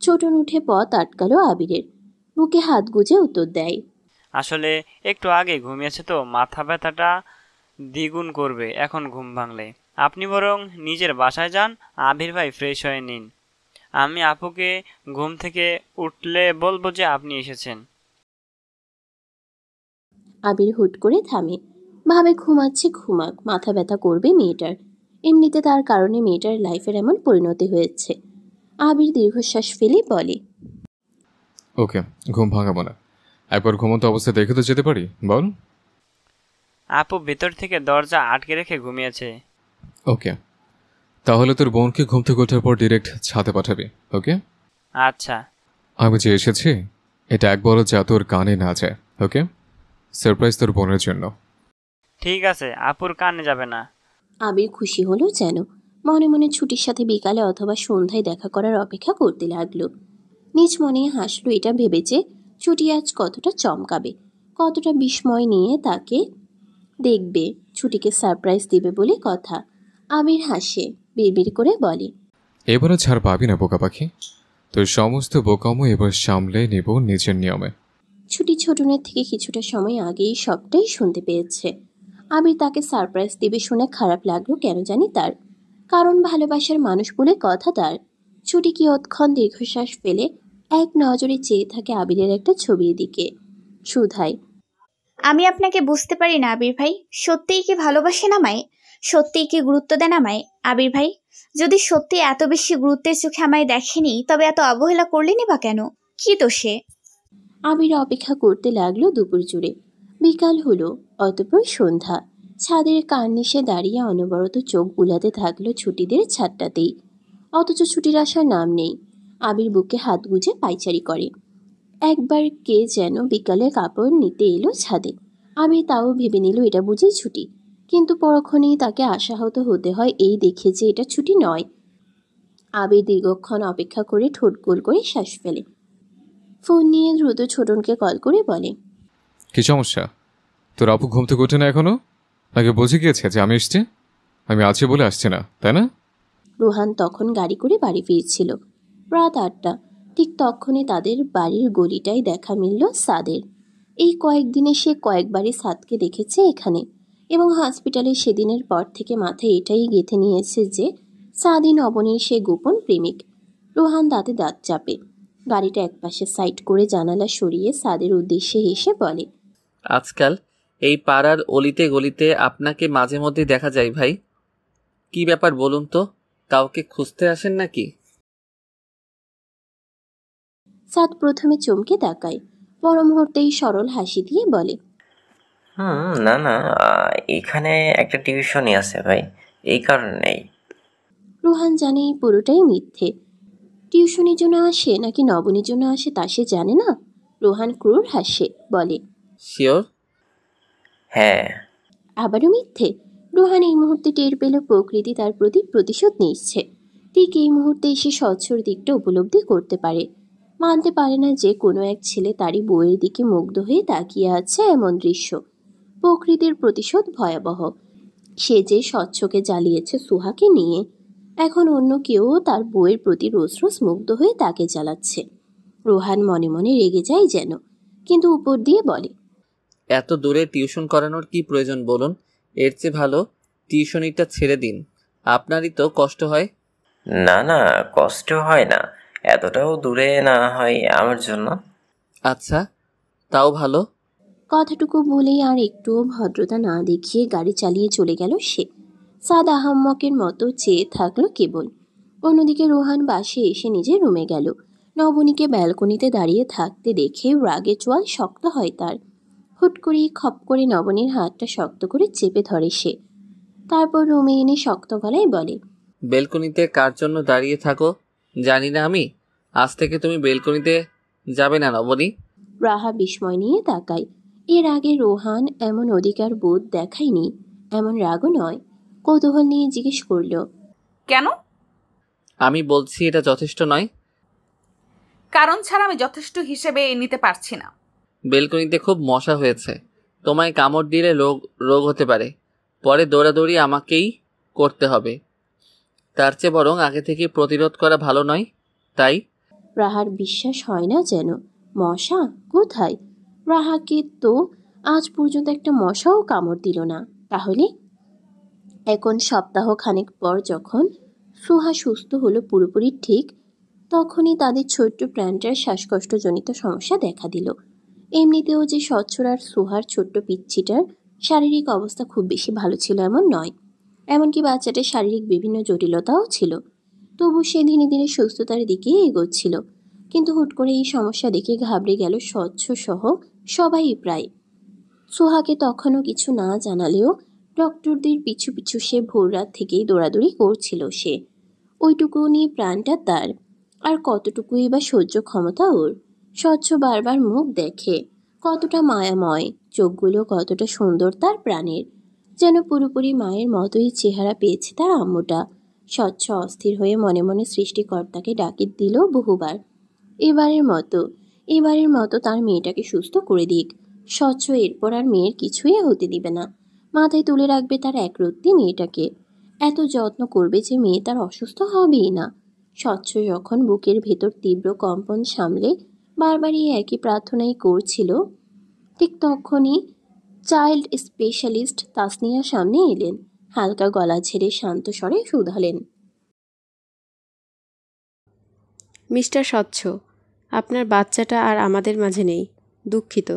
ছোটন উঠে পথ আটকালো আবিরের, বুকে হাত গুজে উত্তর দেয়, আসলে একটু আগে ঘুমিয়েছে তো মাথা ব্যথাটা দ্বিগুণ করবে এখন ঘুম ভাঙলে। আপনি বরং নিজের বাসায় যান, আবির ভাই ফ্রেশ হয়ে নিন। আমি আপুকে ঘুম থেকে উঠলে বলবো যে আপনি এসেছেন। আবির হুট করে থামে, ভাবে ঘুমাচ্ছে ঘুমাক, মাথা ব্যথা করবে মেয়েটার। এমনিতে তার কারণে মেয়েটার লাইফের এমন পরিণতি হয়েছে। আবির দীর্ঘশ্বাস ফেলে বলে, ওকে, ঘুম ভাঙাবো না, একবার ঘুমন্ত অবস্থায় দেখে তো যেতে পারি, বল। আপু ভেতর থেকে দরজা আটকে রেখে ঘুমিয়েছে। ওকে, তাহলে তোর বোনকে ঘুম থেকে ওঠার পর ডিরেক্ট ছাদে পাঠাবি। ওকে আচ্ছা। আমি যে এসেছি এটা একবারও যা তোর কানে না যায়। ওকে, সারপ্রাইজ তোর বোনের জন্য। ঠিক আছে, আপুর কানে যাবে না। আবির খুশি হলো যেন। মনে মনে ছুটির সাথে বিকালে অথবা সন্ধ্যায় দেখা করার অপেক্ষা করতে লাগলো। নিজ মনে হাসলো এটা ভেবে যে ছুটি আজ কতটা চমকাবে, কতটা বিস্ময় নিয়ে তাকে দেখবে, ছুটিকে সারপ্রাইজ দিবে বলে কথা। আবির হাসে, বিড়বিড় করে বলে, এবারও ছাড় পাবি না বোকা পাখি, তোর সমস্ত বোকামো এবার সামলে নেব নিজের নিয়মে। ছুটি ছোটনের থেকে কিছুটা সময় আগেই সবটাই শুনতে পেয়েছে। আবির তাকে সারপ্রাইজ দিবে শুনে খারাপ লাগলো কেন জানি তার, কারণ ভালোবাসার মানুষ বলে কথা তার। ছুটি কিয়ৎক্ষণ দীর্ঘশ্বাস ফেলে এক নজরে চেয়ে থাকে আবিরের একটা ছবির দিকে। সুধাই, আমি আপনাকে বুঝতে পারি না আবির ভাই, সত্যিই কি ভালোবাসেন আমায়? সত্যিই কি গুরুত্ব দেন আমায় আবির ভাই? যদি সত্যি এত বেশি গুরুত্বের চোখে আমায় দেখেনি তবে এত অবহেলা করলেনি বা কেন? কি দোষে? আবির অপেক্ষা করতে লাগলো দুপুর জুড়ে। বিকাল হলো, অতঃপর সন্ধ্যা। ছাদের কার্নিশে দাঁড়িয়ে অনবরত চোখ বুলাতে থাকলো ছুটিদের ছাদটাতেই। অথচ ছুটির আসার নাম নেই। আবির বুকে হাত গুজে পায়চারি করে। একবার কে যেন বিকালে কাপড় নিতে এলো ছাদে। আবির তাও ভেবে নিল এটা বুঝেই ছুটি, কিন্তু পরক্ষণেই তাকে আশাহত হতে হয় এই দেখে যে এটা ছুটি নয়। আবির দীর্ঘক্ষণ অপেক্ষা করে ঠোঁট গোল করে শ্বাস ফেলে। ফোন নিয়ে দ্রুত ছোটনকে কল করে বলে, কি সমস্যা? তোর আপু ঘুম থেকে ওঠে না এখনো? নাকি বুঝে গিয়েছে যে আমি এসছি? আমি আছি বলে আসছে না, তাই না? রোহান তখন গাড়ি করে বাড়ি ফিরছিল। রাত 8টা। ঠিক তখনই তাদের বাড়ির গলিটায় দেখা মিলল সাদের। এই কয়েকদিনে সে কয়েকবারই সাদকে দেখেছে এখানে, এবং হসপিটালে সেদিনের পর থেকে মাথায় এটাই গেঁথে নিয়েছে যে সাদি নবনীর সে গোপন প্রেমিক। রোহান দাঁতে দাঁত চাপে। গাড়িটা একপাশে সাইড করে জানালা সরিয়ে সাদের উদ্দেশ্যে হেসে বলে, আজকাল এই পাড়ার অলিতে গলিতে আপনাকে মাঝে মধ্যে দেখা যায় ভাই। কি ব্যাপার বলুন তো, কাউকে খুঁজতে আসেন নাকি? সাদ প্রথমে চমকে তাকায়, পর মুহূর্তেই সরল হাসি দিয়ে বলে, না না, এখানে একটা টিউশনই আছে ভাই, এই কারণেই। রোহান জানে এই পুরোটাই মিথ্যে। টিউশনির জন্য আসে নাকি নবনীর জন্য আসে তা সে জানে না। রোহান ক্রুর হাসে, বলে, শিওর? হ্যাঁ। আবারও মিথ্যে। রোহান এই মুহূর্তে টের পেল প্রকৃতি তার প্রতি প্রতিশোধ নিচ্ছে। ঠিক এই মুহূর্তে এসে স্বচ্ছর দিকটা উপলব্ধি করতে পারে। মানতে পারে না যে কোনো এক ছেলে তারই বউয়ের দিকে মুগ্ধ হয়ে তাকিয়ে আছে এমন দৃশ্য। প্রকৃতির প্রতিশোধ ভয়াবহ। সে যে স্বচ্ছকে জ্বালিয়েছে সুহাকে নিয়ে, এখন অন্য কেউ তার বউয়ের প্রতি রোজ রোজ মুগ্ধ হয়ে তাকে জ্বালাচ্ছে। রোহান মনে মনে রেগে যায় যেন, কিন্তু উপর দিয়ে বলে, এত দূরে টিউশন করানোর কি প্রয়োজন বলুন? এর চেয়ে ভালো টিউশনিটা ছেড়ে দিন, আপনারই তো কষ্ট হয়। না না, কষ্ট হয় না, এতটাও দূরে না হয় আমার জন্য। আচ্ছা, তাও ভালো। কথাটুকু বলেই আর একটুও ভদ্রতা না দেখিয়ে গাড়ি চালিয়ে চলে গেল সে। সাদ আহাম্মকের মতো চেয়ে থাকলো কেবল। অন্যদিকে রোহান বাসে এসে নিজের রুমে গেল। নবনীকে ব্যালকনিতে দাঁড়িয়ে থাকতে দেখে রাগে চোয়াল শক্ত হয় তার। হুট করেই খপ করে নবনীর হাতটা শক্ত করে চেপে ধরে সে। তারপর রুমে এনে শক্ত গলায় বলে, বেলকনিতে কার জন্য দাঁড়িয়ে থাকো জানি না আমি? আজ থেকে তুমি বেলকনিতে যাবে না নবনী। রাহা বিস্ময় নিয়ে তাকায়। এর আগে রোহান এমন অধিকার বোধ দেখায়নি। এমন রাগও নয়। কৌতূহল নিয়ে জিজ্ঞেস করল, কেন? আমি বলছি এটা যথেষ্ট নয়। কারণ ছাড়া আমি যথেষ্ট হিসেবে নিতে পারছি না। বেলকনিতে খুব মশা হয়েছে, তোমায় কামড় দিলে রোগ হতে পারে, পরে দৌড়াদৌড়ি আমাকেই করতে হবে। তার চেয়ে বরং আগে থেকে প্রতিরোধ করা ভালো নয়? তাই রাহার বিশ্বাস হয় না যেন। মশা কোথায়? রাহাকে তো আজ পর্যন্ত একটা মশাও কামড় দিল না। তাহলে এখন সপ্তাহ খানেক পর যখন সুহা সুস্থ হলো পুরোপুরি ঠিক, তখনই তাদের ছোট্ট প্রাণটার শ্বাসকষ্টজনিত সমস্যা দেখা দিল। এমনিতেও যে স্বচ্ছর আর সুহার ছোট্ট পিচ্ছিটার শারীরিক অবস্থা খুব বেশি ভালো ছিল এমন নয়। এমনকি বাচ্চাটার শারীরিক বিভিন্ন জটিলতাও ছিল। তবু সে ধীরে ধীরে সুস্থতার দিকে এগোচ্ছিল। কিন্তু হুট করে এই সমস্যা দেখে ঘাবড়ে গেল স্বচ্ছ সহ সবাই প্রায়। সোহাকে তখনও কিছু না জানালেও ডক্টরদের পিছু পিছু সে ভোর রাত থেকেই দৌড়াদৌড়ি করছিল সে। ওইটুকু নিয়ে প্রাণটা তার, আর কতটুকুই বা সহ্য ক্ষমতা ওর। স্বচ্ছ বারবার মুখ দেখে, কতটা মায়াময়, চোখগুলো কতটা সুন্দর তার প্রাণের। যেন পুরোপুরি মায়ের মতোই চেহারা পেয়েছে তার আম্মুটা। স্বচ্ছ অস্থির হয়ে মনে মনে সৃষ্টিকর্তাকে ডাকিত দিল বহুবার, এবারের মতো তার মেয়েটাকে সুস্থ করে দিক। স্বচ্ছ এরপর আর মেয়ের কিছুই হতে দিবে না। মাথায় তুলে রাখবে তার একরত্তি মেয়েটাকে। এত যত্ন করবে যে মেয়ে তার অসুস্থ হবেই না। স্বচ্ছ যখন বুকের ভেতর তীব্র কম্পন সামলে বারবারই একই প্রার্থনাই করছিল, ঠিক তখনই চাইল্ড স্পেশালিস্ট তাসনিয়া সামনে এলেন। হালকা গলা ছেড়ে শান্ত স্বরে শুধালেন, মিস্টার স্বচ্ছ, আপনার বাচ্চাটা আর আমাদের মাঝে নেই, দুঃখিত।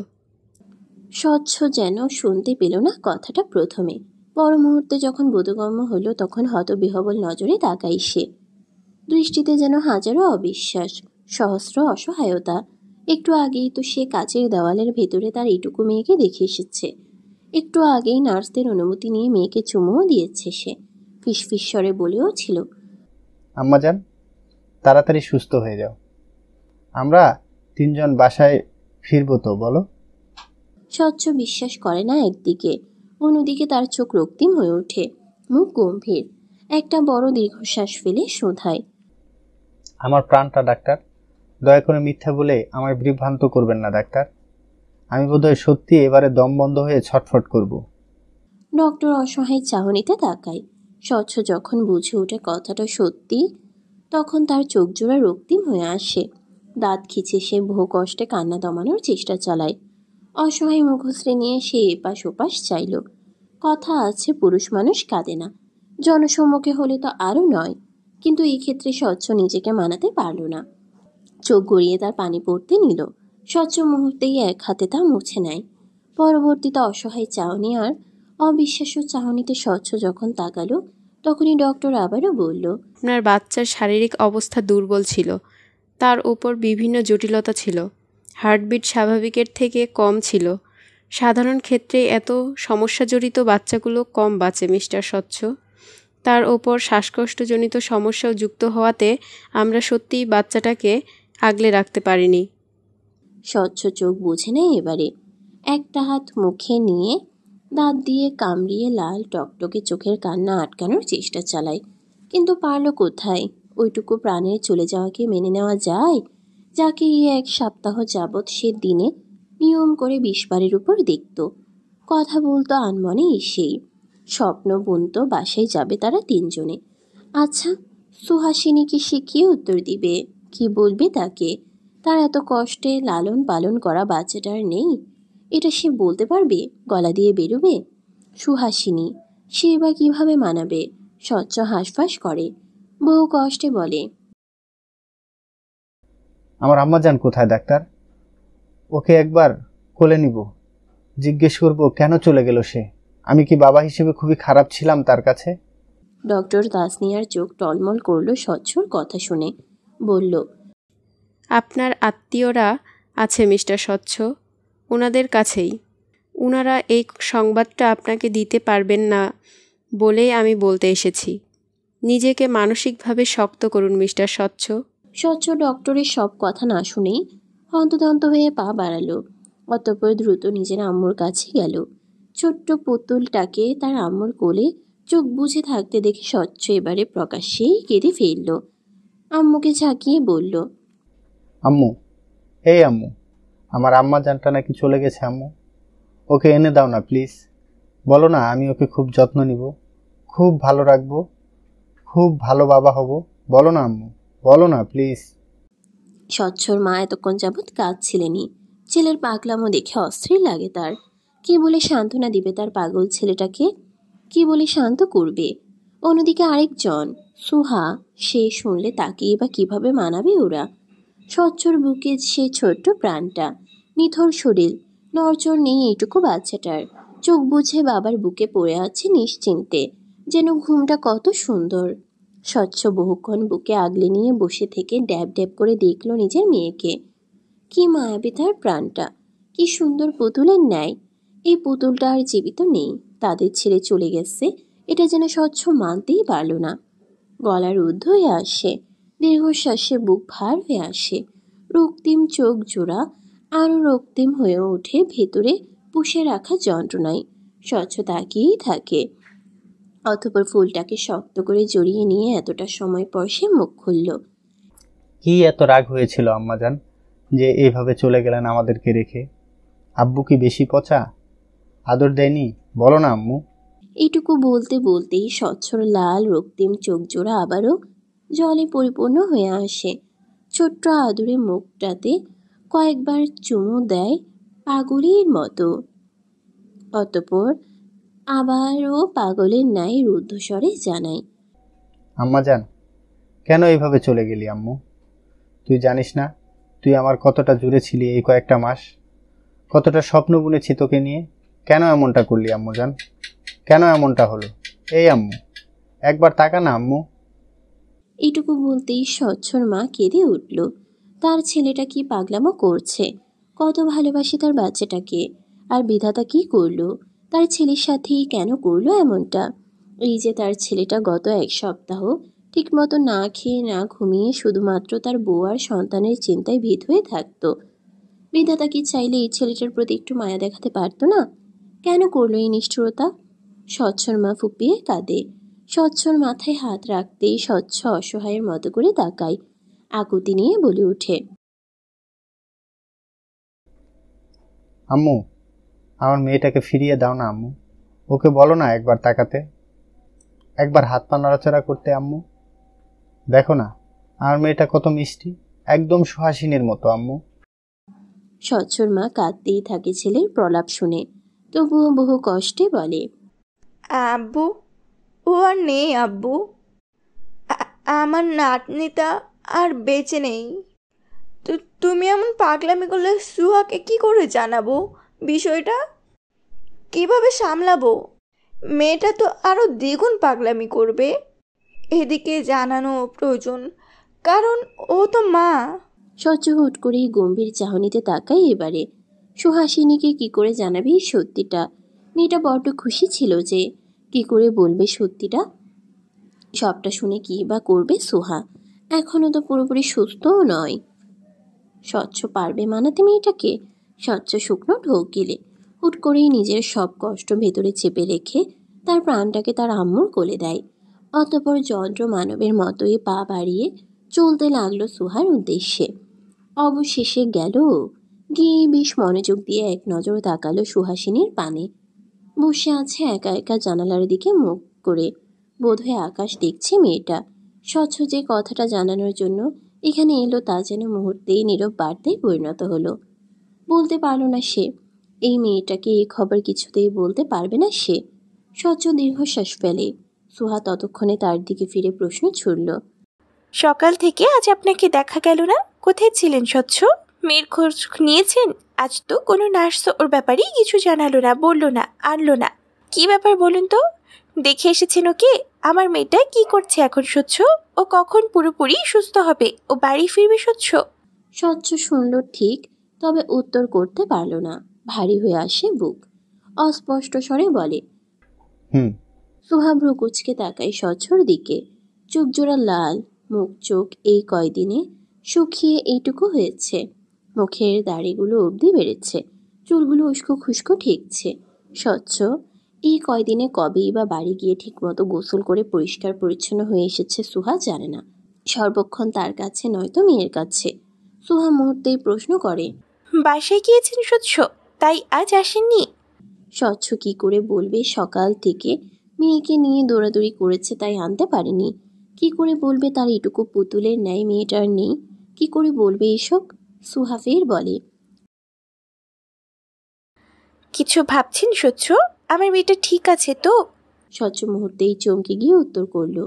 স্বচ্ছ যেন শুনতে পেল না কথাটা প্রথমে। পর মুহূর্তে যখন বোধগম্য হলো তখন হতবিহবল নজরে তাকাই সে। দৃষ্টিতে যেন হাজারো অবিশ্বাস, সহস্র অসহায়তা। একটু আগেই তো সে কাচের দেওয়ালের ভেতরে তার এইটুকু মেয়েকে দেখে এসেছে। একটু আগেই নার্সদের অনুমতি নিয়ে মেয়েকে চুমুও দিয়েছে সে। ফিসফিস স্বরে বলেও ছিল, আম্মাজান, তাড়াতাড়ি সুস্থ হয়ে যাও। আমরা 3 জন বাসায় ফিরবো তো, বলো? স্বচ্ছ বিশ্বাস করে না একদিকে, অন্যদিকে তার চোখ রক্তিম হয়ে ওঠে, মুখ গম্ভীর। একটা বড় দীর্ঘশ্বাস ফেলে শোধায়, আমার প্রাণটা ডাক্তার, দয়া করে মিথ্যা বলে আমায় বিভ্রান্ত করবেন না ডাক্তার। আমি বোধহয় সত্যি এবারে দম বন্ধ হয়ে ছটফট করব। ডক্টর অসহায় চাহনিতে তাকায়। স্বচ্ছ যখন বুঝে ওঠে কথাটা সত্যি, তখন তার চোখ জোড়া রক্তিম হয়ে আসে। দাঁত খিচে সে বহু কষ্টে কান্না দমানোর চেষ্টা চালায়। অসহায় মুখশ্রী নিয়ে সে এপাশ ওপাশ চাইল। কথা আছে, পুরুষ মানুষ কাঁদে না, জনসম্মুখে হলে তো আরও নয়। কিন্তু এই ক্ষেত্রে স্বচ্ছ নিজেকে মানাতে পারল না। চোখ গড়িয়ে তার পানি পড়তে নিল। স্বচ্ছ মুহূর্তেই এক হাতে তা মুছে নেয়। পরবর্তীতে অসহায় চাহনি আর অবিশ্বাস্য চাহনিতে স্বচ্ছ যখন তাকালো, তখনই ডক্টর আবারও বলল, আপনার বাচ্চার শারীরিক অবস্থা দুর্বল ছিল, তার উপর বিভিন্ন জটিলতা ছিল। হার্টবিট স্বাভাবিকের থেকে কম ছিল। সাধারণ ক্ষেত্রে এত সমস্যাজড়িত বাচ্চাগুলো কম বাঁচে মিস্টার স্বচ্ছ। তার ওপর শ্বাসকষ্টজনিত সমস্যাও যুক্ত হওয়াতে আমরা সত্যিই বাচ্চাটাকে আগলে রাখতে পারিনি। স্বচ্ছ চোখ বুঝে নেয় এবারে। একটা হাত মুখে নিয়ে দাঁত দিয়ে কামড়িয়ে লাল টকটকে চোখের কান্না আটকানোর চেষ্টা চালায়। কিন্তু পারল কোথায়? ওইটুকু প্রাণের চলে যাওয়াকে মেনে নেওয়া যায়, যাকে 1 সপ্তাহ যাবৎ সে দিনে নিয়ম করে 20 বারের উপর দেখত, কথা বলতো আনমনে এসেই, স্বপ্ন বুনত বাসায় যাবে তারা 3 জনে। আচ্ছা, সুহাসিনীকে সে কি উত্তর দিবে? কি বলবে তাকে? তার এত কষ্টে লালন পালন করা বাচ্চাটার নেই, এটা সে বলতে পারবে? গলা দিয়ে বেরোবে? সুহাসিনী, সে বা কিভাবে মানাবে? স্বচ্ছ হাঁসফাঁস করে, বহু কষ্টে বলে, আমার আম্মাজান কোথায় ডাক্তার? ওকে একবার কোলে নিব, জিজ্ঞেস করব কেন চলে গেল সে। আমি কি বাবা হিসেবে খুবই খারাপ ছিলাম তার কাছে? ডক্টর তাসনিয়ার চোখ টলমল করলো স্বচ্ছর কথা শুনে। বলল, আপনার আত্মীয়রা আছে মিস্টার স্বচ্ছ, ওনাদের কাছেই। ওনারা এই সংবাদটা আপনাকে দিতে পারবেন না বলেই আমি বলতে এসেছি। নিজেকে মানসিকভাবে শক্ত করুন মিস্টার স্বচ্ছ। স্বচ্ছ ডক্টরের সব কথা না শুনেই হন্তদন্ত হয়ে পা বাড়ালো। অতঃপর দ্রুত নিজের আম্মুর কাছে গেল। ছোট্ট পুতুলটাকে তার আম্মুর কোলে চোখ বুজে থাকতে দেখে স্বচ্ছ এবারে প্রকাশ্যেই কেঁদে ফেলল। আম্মুকে ঝাঁকিয়ে বলল, আম্মু, এই আম্মু, আমার আম্মাজানটা নাকি চলে গেছে আম্মু। ওকে এনে দাও না প্লিজ। বলো না আমি ওকে খুব যত্ন নিব, খুব ভালো রাখবো, খুব ভালো বাবা হব। বলো না আম্মু, বলো না প্লিজ। স্বচ্ছর মা এতক্ষণ যাবৎ কাঁদছিলেনই। ছেলের পাগলামো দেখে অস্থির লাগে তার। কি বলে সান্ত্বনা দিবে তার পাগল ছেলেটাকে? কি বলে শান্ত করবে? অন্যদিকে আরেকজন সুহা, সে শুনলে তাকেই বা কিভাবে মানাবে ওরা? স্বচ্ছর বুকে সে ছোট্ট প্রাণটা, নিথর শরীর, নড়চড় নেই এইটুকু বাচ্চাটার। চোখ বুঝে বাবার বুকে পড়ে আছে নিশ্চিন্তে, যেন ঘুমটা কত সুন্দর। স্বচ্ছ বহুক্ষণ বুকে আগলে নিয়ে বসে থেকে ড্যাব ড্যাব করে দেখল নিজের মেয়েকে। কি মায়াবী তার প্রাণটা, কি সুন্দর পুতুলের ন্যায়। এই পুতুলটা আর জীবিত নেই, তাদের ছেড়ে চলে গেছে, এটা যেন স্বচ্ছ মানতেই পারল না। গলা রুদ্ধ হয়ে আসে, দীর্ঘশ্বাসে বুক ভার হয়ে আসে, রক্তিম চোখ জোড়া আরও রক্তিম হয়ে ওঠে ভেতরে পুষে রাখা যন্ত্রণায়। স্বচ্ছ তাকিয়েই থাকে। অতঃপর ফুলটাকে শক্ত করে জড়িয়ে নিয়ে এতটা সময় পর সে মুখ খুলল। কি এত রাগ হয়েছিল আম্মাজান যে এইভাবে চলে গেলেন আমাদেরকে রেখে? আব্বু কি বেশি পচা, আদর দেয়নি? বলো না আম্মু। এইটুকু বলতে বলতেই স্বচ্ছর লাল রক্তিম চোখ জোড়া আবারও জলে পরিপূর্ণ হয়ে আসে। ছোট্ট আদুরে মুখটাতে কয়েকবার চুমু দেয় পাগলের মতো। অতঃপর আবারও পাগলের ন্যায় রুদ্ধস্বরে জানায়, আম্মাজান, কেন এইভাবে চলে গেলি আম্মু? তুই জানিস না তুই আমার কতটা জুড়ে ছিলি এই কয়েকটা মাস, কতটা স্বপ্ন বুনেছি তোকে নিয়ে। কেন এমনটা করলি আম্মুজান? কেন এমনটা হলো? এই আম্মু, একবার তাকা না আম্মু। এইটুকু বলতেই স্বচ্ছর মা কেঁদে উঠল। তার ছেলেটা কি পাগলামো করছে, কত ভালোবাসে তার বাচ্চাটাকে, আর বিধাতা কি করলো? তার ছেলের সাথেই কেন করলো এমনটা? এই যে তার ছেলেটা গত 1 সপ্তাহ ঠিকমতো না খেয়ে না ঘুমিয়ে শুধুমাত্র তার বউ আর সন্তানের চিন্তায় ভীত হয়ে থাকতো। বিধাতা কি চাইলে এই ছেলেটার প্রতি একটু মায়া দেখাতে পারতো না? কেন করলো এই নিষ্ঠুরতা? স্বচ্ছর মা ফুপিয়ে কাঁদে। স্বচ্ছর মাথায় হাত রাখতেই স্বচ্ছ অসহায়ের মতো করে তাকায়, আকুতি নিয়ে বলে ওঠে, আম্মু, আমার মেয়েটাকে ফিরিয়ে দাও না আম্মু। ওকে বলো না একবার তাকাতে, একবার হাত পা নড়াচড়া করতে। আম্মু দেখো না আমার মেয়েটা কত মিষ্টি, একদম সুহাসিনীর মতো। আম্মু। স্বচ্ছর মা কাঁদতেই থাকে ছেলের প্রলাপ শুনে, তবুও বহু কষ্টে বলে, আব্বু, ও আর নেই আব্বু। আমার নাতনিটা আর বেঁচে নেই। তুমি এমন পাগলামি করলে সুহাকে কি করে জানাবো বিষয়টা? কিভাবে সামলাবো? মেয়েটা তো আরো দ্বিগুণ পাগলামি করবে। এদিকে জানানো প্রয়োজন, কারণ ও তো মা। স্বচ্ছ হুট করেই গম্ভীর চাহনিতে তাকায় এবারে। সুহাসিনীকে কি করে জানাবে এই সত্যিটা? মেয়েটা বড্ড খুশি ছিল যে কি করে বলবে সত্যিটা। সবটা শুনে কি বা করবে সোহা? এখনো তো পুরোপুরি সুস্থও নয়। স্বচ্ছ পারবে মানাতে মেয়েটাকে? স্বচ্ছ শুকনো ঢোক গিলে হুট করেই নিজের সব কষ্ট ভেতরে চেপে রেখে তার প্রাণটাকে তার আম্মুর কোলে দেয়। অতঃপর যন্ত্র মানবের মতোই পা বাড়িয়ে চলতে লাগলো সোহার উদ্দেশ্যে। অবশেষে গেল। গিয়ে বেশ মনোযোগ দিয়ে এক নজর তাকালো সুহাসিনীর পানে। বসে আছে একা একা জানালার দিকে মুখ করে। বোধহয় আকাশ দেখছে মেয়েটা। স্বচ্ছ যে কথাটা জানানোর জন্য এখানে এলো তা যেন মুহূর্তেই নীরব বার্তায় পরিণত হলো। বলতে পারল না সে। এই মেয়েটাকে এই খবর কিছুতেই বলতে পারবে না সে। স্বচ্ছ দীর্ঘশ্বাস ফেলে। সুহা ততক্ষণে তার দিকে ফিরে প্রশ্ন ছুড়ল, সকাল থেকে আজ আপনাকে দেখা গেল না, কোথায় ছিলেন স্বচ্ছ? মেয়ের খোঁজ নিয়েছেন? আজ তো কোনো নার্স ওর ব্যাপারে কিছু জানালো না, বললো না, আনলো না। কি ব্যাপার বলুন তো? দেখে এসেছেন ওকে? আমার মেয়েটা কি করছে এখন স্বচ্ছ? ও কখন পুরোপুরি সুস্থ হবে? ও বাড়ি ফিরবে স্বচ্ছ? স্বচ্ছ শুনল ঠিক, তবে উত্তর করতে পারল না। ভারী হয়ে আসে বুক। অস্পষ্ট স্বরে বলে, সুহা ভ্রু কুচকে তাকায় স্বচ্ছর দিকে। চোখ জোড়া লাল, মুখ চোখ এই কয়দিনে শুকিয়ে এইটুকু হয়েছে। মুখের দাড়িগুলো অবধি বেড়েছে, চুলগুলো উস্কো খুস্কো ঠেকছে। স্বচ্ছ এই কয়দিনে কবেই বা বাড়ি গিয়ে ঠিকমতো গোসল করে পরিষ্কার পরিচ্ছন্ন হয়ে এসেছে সুহা জানে না। সর্বক্ষণ তার কাছে নয়তো মেয়ের কাছে। সুহা মুহূর্তেই প্রশ্ন করে, বাসায় গিয়েছেন স্বচ্ছ, তাই আজ আসেননি? স্বচ্ছ কি করে বলবে সকাল থেকে মেয়েকে নিয়ে দৌড়াদৌড়ি করেছে তাই আনতে পারেনি? কি করে বলবে তার এটুকু পুতুলের ন্যায় মেয়েটার নেই? কি করে বলবে এসব? সুহা ফের বলে, কিছু ভাবছেন স্বচ্ছ? আমার মেয়েটা ঠিক আছে তো? স্বচ্ছ মুহূর্তেই চমকে গিয়ে উত্তর করলো,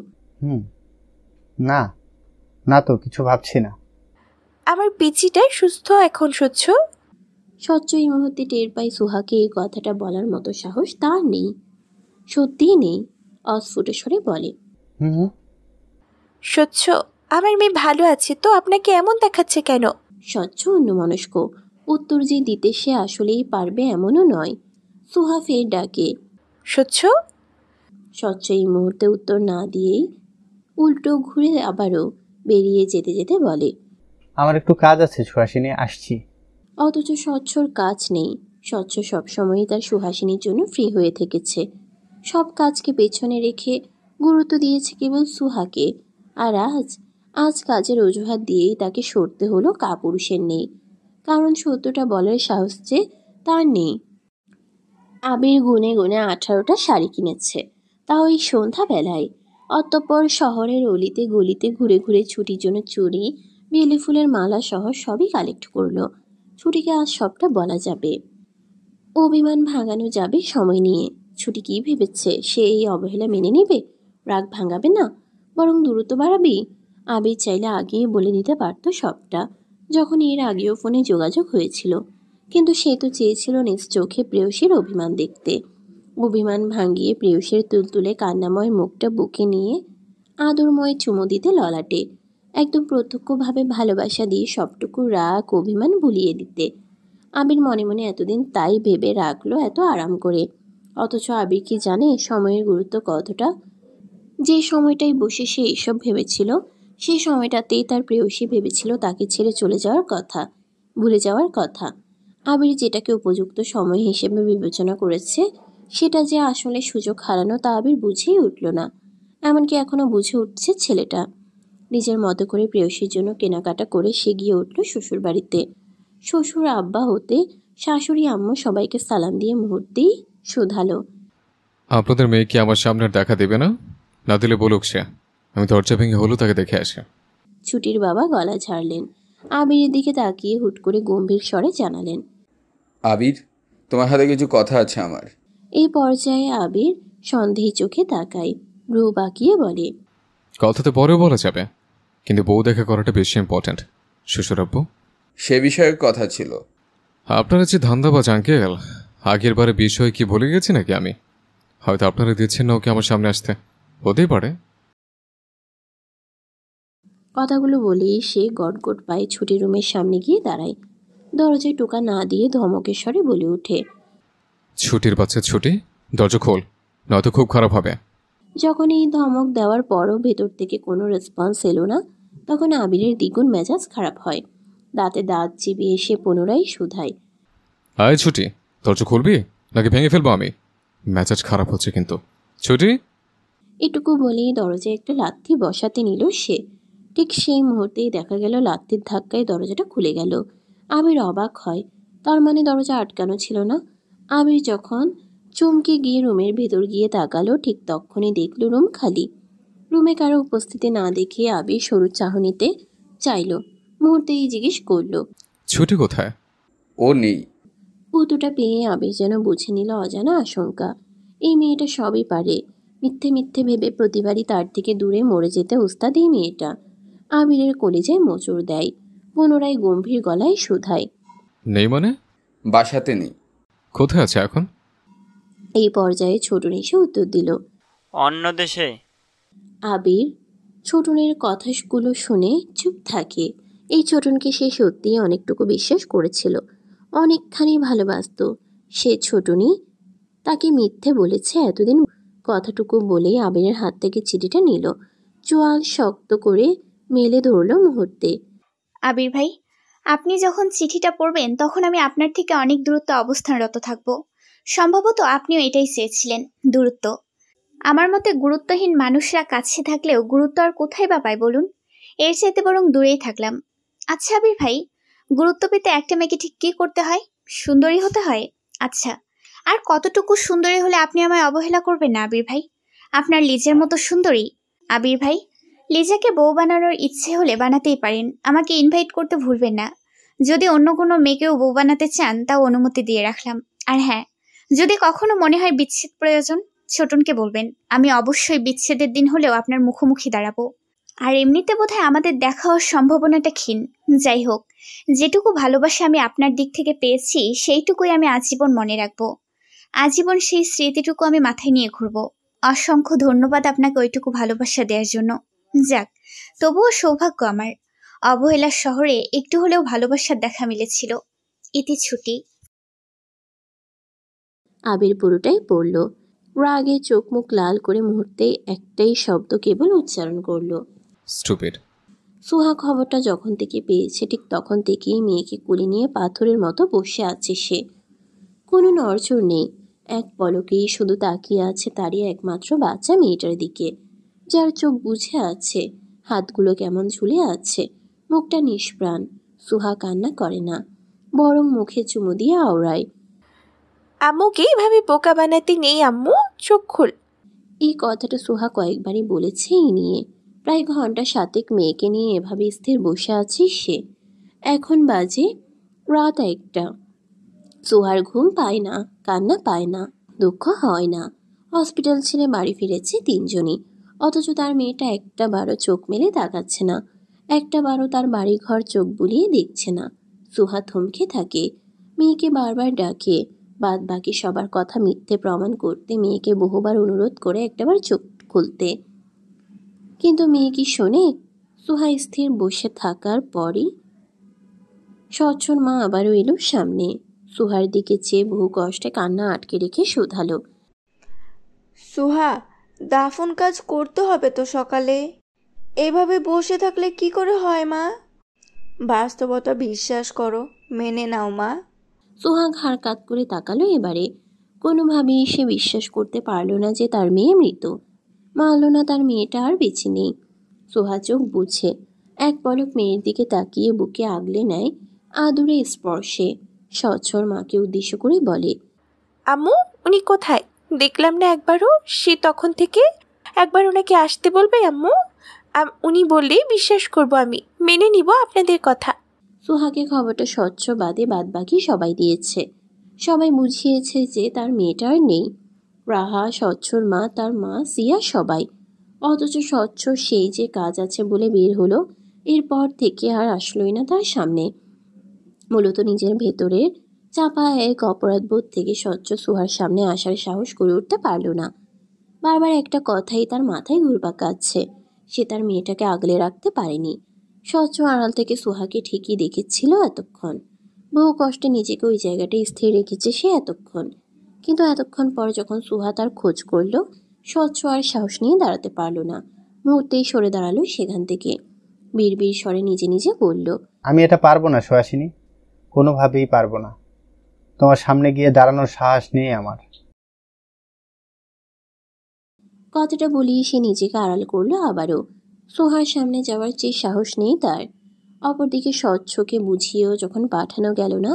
না না তো কিছু ভাবছি না। আমার পিচিটা সুস্থ এখন স্বচ্ছ? স্বচ্ছ এই মুহূর্তে টের পাই সুহাকে এই কথাটা বলার মতো সাহস তার নেই। সত্যিই নেই। অস্ফুট স্বরে বলে, স্বচ্ছ আমার মেয়ে ভালো আছে তো? আপনাকে এমন দেখাচ্ছে কেন? স্বচ্ছ অন্যমনস্ক। উত্তর যে দিতে সে আসলেই পারবে এমনও নয়। সুহা ফের ডাকে, স্বচ্ছ। স্বচ্ছ এই মুহূর্তে উত্তর না দিয়েই উল্টো ঘুরে আবারও বেরিয়ে যেতে যেতে বলে, আমার একটু কাজ আছে সুহাসিনী, আসছি। অথচ স্বচ্ছর কাজ নেই। স্বচ্ছ সবসময়ই তার সুহাসিনীর জন্য ফ্রি হয়ে থেকেছে। সব কাজকে পেছনে রেখে গুরুত্ব দিয়েছে কেবল সুহাকে। আর আজ কাজের অজুহাত দিয়েই তাকে সরতে হলো কাপুরুষের নেই। কারণ সত্যটা বলার সাহস যে তার নেই। আবির গুনে গুনে 18টা শাড়ি কিনেছে, তাও এই সন্ধ্যাবেলায়। অতঃপর শহরের অলিতে গলিতে ঘুরে ঘুরে ছুটির জন্য চুড়ি, বেলি ফুলের মালা সহ সবই কালেক্ট করলো। ছুটিকে আজ সবটা বলা যাবে, অভিমান ভাঙানো যাবে সময় নিয়ে। ছুটি কি ভেবেছে সে এই অবহেলা মেনে নেবে? রাগ ভাঙাবে না, বরং দূরত্ব বাড়াবি? আবির চাইলে আগেই বলে দিতে পারতো সবটা, যখন এর আগেও ফোনে যোগাযোগ হয়েছিল। কিন্তু সে তো চেয়েছিল নিজ চোখে প্রেয়সীর অভিমান দেখতে। অভিমান ভাঙিয়ে প্রেয়সীর তুলতুলে কান্নাময় মুখটা বুকে নিয়ে আদরময় চুমু দিতে ললাটে, একদম প্রত্যক্ষভাবে ভালোবাসা দিয়ে সবটুকু রাগ অভিমান ভুলিয়ে দিতে। আবির মনে মনে এতদিন তাই ভেবে রাখলো এত আরাম করে। অথচ আবির কি জানে সময়ের গুরুত্ব কতটা? যে সময়টাই বসে সে এসব ভেবেছিল, সেই সময়টাতেই তার প্রেয়সী ভেবেছিল তাকে ছেড়ে চলে যাওয়ার কথা, ভুলে যাওয়ার কথা। আবির যেটাকে উপযুক্ত সময় হিসেবে বিবেচনা করেছে, সেটা যে আসলে সুযোগ হারানো তা আবির বুঝেই উঠল না। এমনকি এখনো বুঝে উঠছে ছেলেটা। নিজের মতো করে প্রেয়সীর জন্য কেনাকাটা করে সে গিয়ে উঠল শ্বশুর বাড়িতে। শ্বশুর আব্বা হতে শাশুড়ি আম্মু সবাইকে সালাম দিয়ে মুহূর্তেই শুধালো, আপনাদের মেয়ে কি আমার সামনে আর দেখা দেবে না? না দিলে বলুক সে, আমি দরজা ভেঙে হলো তাকে দেখে আসি। ছুটির বাবা গলা ঝাড়লেন। আবিরের দিকে তাকিয়ে হুট করে গম্ভীর স্বরে জানালেন, আবির, তোমার হাতে কিছু কথা আছে আমার। এই পর্যায়ে আবির সন্দেহী চোখে তাকায়, ভ্রু বাঁকিয়ে বলে, কথাতে পরেও বলা যাবে, কিন্তু বউ দেখা করাটা বেশি ইম্পর্ট্যান্ট। শ্বশুরাব্বু, সে বিষয়ে কথা ছিল। আপনারা যে ধান্দাবাজ আঙ্কেল, আগের বারে বিষয় কি ভুলে গেছি নাকি আমি? হয়তো আপনারা দিচ্ছেন না ওকে আমার সামনে আসতে, হতেই পারে। কথাগুলো বলেই সে গটগট পায়ে ছুটি রুমের সামনে গিয়ে দাঁড়ায়। দরজায় টোকা না দিয়ে ধমকের স্বরে বলে ওঠে, ছুটির বাচ্চা ছুটি, দরজা খোল, নয়তো খুব খারাপ হবে। যখন এই ধমক দেওয়ার পরও ভেতর থেকে কোনো রেসপন্স এলো না, তখন আবিরের দ্বিগুণ মেজাজ খারাপ হয়। দাঁতে দাঁত চিবিয়ে সে পুনরায় শুধায়, আয় ছুটি, দরজা খুলবি নাকি ভেঙে ফেলবো আমি? মেজাজ খারাপ হচ্ছে কিন্তু। ছুটি। এটুকু বলেই দরজায় একটা লাথি বসাতে নিল সে। ঠিক সেই মুহূর্তেই দেখা গেল লাথির ধাক্কায় দরজাটা খুলে গেল। আবির অবাক হয়, তার মানে দরজা আটকানো ছিল না। আবির যখন চমকে গিয়ে রুমের ভেতর গিয়ে তাকালো, ঠিক তখনই দেখল রুম খালি। রুমে কারো উপস্থিতি না দেখে আবির সরু চাহনিতে চাইল। মুহূর্তেই জিজ্ঞেস করলো, ছুটি কোথায়? ও নেই। উত্তরটা পেয়ে আবির যেন বুঝে নিল অজানা আশঙ্কা। এই মেয়েটা সবই পারে। মিথ্যে মিথ্যে ভেবে প্রতিবারই তার থেকে দূরে মরে যেতে উস্তাদ এই মেয়েটা। আবিরের কলিজায় মোচড় দেয়। পুনরায় গম্ভীর গলায় শুধায়, নেই মানে? বাসাতে নেই। কোথায় আছে এখন? এই পর্যায়ে ছোটন এসে উত্তর দিল, অন্য দেশে। আবির ছোটনের কথাগুলো শুনে চুপ থাকে। এই ছোটনকে সে সত্যিই অনেকটুকু বিশ্বাস করেছিল, অনেকখানি ভালোবাসত। সে ছোটনই তাকে মিথ্যে বলেছে এতদিন। কথাটুকু বলেই আবিরের হাত থেকে চিঠিটা নিল, চোয়াল শক্ত করে মেলে ধরল মুহূর্তে। আবির ভাই, আপনি যখন চিঠিটা পড়বেন তখন আমি আপনার থেকে অনেক দূরত্ব অবস্থানরত থাকব। সম্ভবত আপনিও এটাই চেয়েছিলেন, দূরত্ব। আমার মতে গুরুত্বহীন মানুষরা কাছে থাকলেও গুরুত্ব আর কোথায় বা পায় বলুন? এর চাইতে বরং দূরেই থাকলাম। আচ্ছা আবির ভাই, গুরুত্ব পেতে একটা মেয়েকে ঠিক কী করতে হয়? সুন্দরী হতে হয়? আচ্ছা, আর কতটুকু সুন্দরী হলে আপনি আমায় অবহেলা করবেন না আবির ভাই? আপনার লিজের মতো সুন্দরী? আবির ভাই, লিজাকে বউ বানানোর ইচ্ছে হলে বানাতেই পারেন, আমাকে ইনভাইট করতে ভুলবেন না। যদি অন্য কোনো মেয়েকেও বউ বানাতে চান তাও অনুমতি দিয়ে রাখলাম। আর হ্যাঁ, যদি কখনো মনে হয় বিচ্ছেদ প্রয়োজন, ছোটনকে বলবেন। আমি অবশ্যই বিচ্ছেদের দিন হলেও আপনার মুখোমুখি দাঁড়াবো। আর এমনিতে বোধহয় আমাদের দেখা হওয়ার সম্ভাবনাটা ক্ষীণ। যাই হোক, যেটুকু ভালোবাসা আমি আপনার দিক থেকে পেয়েছি সেইটুকুই আমি আজীবন মনে রাখবো। আজীবন সেই স্মৃতিটুকু আমি মাথায় নিয়ে ঘুরবো। অসংখ্য ধন্যবাদ আপনাকে ওইটুকু ভালোবাসা দেওয়ার জন্য। যাক, তবুও সৌভাগ্য আমার, অবহেলার শহরে একটু হলেও ভালোবাসার দেখা মিলেছিল। ইতি ছুটি। আবির পুরোটাই পড়ল। রাগে চোখ মুখ লাল করে মুহূর্তে একটাই শব্দ কেবল উচ্চারণ করলো, স্টুপিড। সুহা খবরটা যখন থেকে পেয়েছে ঠিক তখন থেকেই মেয়েকে কোলে নিয়ে পাথরের মতো বসে আছে সে। কোনো নড়চড় নেই, এক পলকেই শুধু তাকিয়ে আছে তারই একমাত্র বাচ্চা মেয়েটার দিকে, যার চোখ বুঝে আছে, হাতগুলো কেমন ঝুলে আছে, মুখটা নিষ্প্রাণ। সুহা কান্না করে না, বরং মুখে চুমু দিয়ে আওড়ায়, আম্মুকে এভাবে বোকা বানাতে নেই আম্মু, চোখ খোল। এই কথাটা সুহা কয়েকবারই বলেছে এই নিয়ে। প্রায় ঘন্টা 7 মেয়েকে নিয়ে এভাবে স্থির বসে আছে সে। এখন বাজে রাত 1টা। সুহার ঘুম পায় না, কান্না পায় না, দুঃখ হয় না। হসপিটাল ছেড়ে বাড়ি ফিরেছে 3জনই, অথচ তার মেয়েটা একটা বারও চোখ মেলে তাকাচ্ছে না, একটা বারও তার বাড়ি ঘর চোখ বুলিয়ে দেখছে না। সুহা থমকে থাকে, মেয়েকে বারবার ডাকে। বাদ বাকি সবার কথা মিথ্যে প্রমাণ করতে মেয়েকে বহুবার অনুরোধ করে একটাবার চোখ খুলতে, কিন্তু মেয়ে কি শোনে? সুহা স্থির বসে থাকার পরই সচ্ছল মা আবারও এলো সামনে। সুহার দিকে চেয়ে বহু কষ্টে কান্না আটকে রেখে শুধালো, সুহা, দাফন কাজ করতে হবে তো সকালে। এভাবে বসে থাকলে কি করে হয় মা? বাস্তবতা বিশ্বাস করো, মেনে নাও মা। সোহা ঘাড় কাত করে তাকালো এবারে। কোনোভাবেই সে বিশ্বাস করতে পারল না যে তার মেয়ে মৃত। মানল না তার মেয়েটা আর বেঁচে নেই। সোহা চোখ বুঝে এক পলক মেয়ের দিকে তাকিয়ে বুকে আগলে নেয় আদুরে স্পর্শে। সচ্ছর মাকে উদ্দেশ্য করে বলে, আম্মু, উনি কোথায়? দেখলাম না একবারও। সে তখন থেকে। একবার ওনাকে আসতে বলবে আম্মু। উনি বললেই বিশ্বাস করব, আমি মেনে নিব আপনাদের কথা। সোহাকে খবরটা স্বচ্ছ বাদে বাদবাকি সবাই দিয়েছে। সবাই বুঝিয়েছে যে তার মেয়েটার নেই। রাহা, স্বচ্ছর মা, তার মা, সিয়া, সবাই। অথচ স্বচ্ছ সেই যে কাজ আছে বলে বের হলো, এরপর থেকে আর আসলোই না তার সামনে। মূলত নিজের ভেতরের চাপা এক অপরাধবোধ থেকে স্বচ্ছ সুহার সামনে আসার সাহস করে উঠতে পারল না। বারবার একটা কথাই তার মাথায় ঘুরপাক খাচ্ছে, সে তার মেয়েটাকে আগলে রাখতে পারেনি। স্বচ্ছ আড়াল থেকে সুহাকে ঠিকই দেখেছিল এতক্ষণ। বহু কষ্টে নিজেকে ওই জায়গাটায় স্থির রেখেছে সে এতক্ষণ। কিন্তু এতক্ষণ পর যখন সুহা তার খোঁজ করল, স্বচ্ছ আর সাহস নিয়ে দাঁড়াতে পারল না। মুহূর্তেই সরে দাঁড়ালো সেখান থেকে। বিড়বিড় স্বরে নিজে নিজে বলল, আমি এটা পারবো না সুহাসিনী, কোনোভাবেই পারবো না। তোমার সামনে গিয়ে দাঁড়ানোর সাহস নেই আমার। কথাটা বলিয়ে সে নিজেকে আড়াল করলো আবারও। সোহার সামনে যাওয়ার যে সাহস নেই তার। অপরদিকে স্বচ্ছকে বুঝিয়েও যখন পাঠানো গেল না,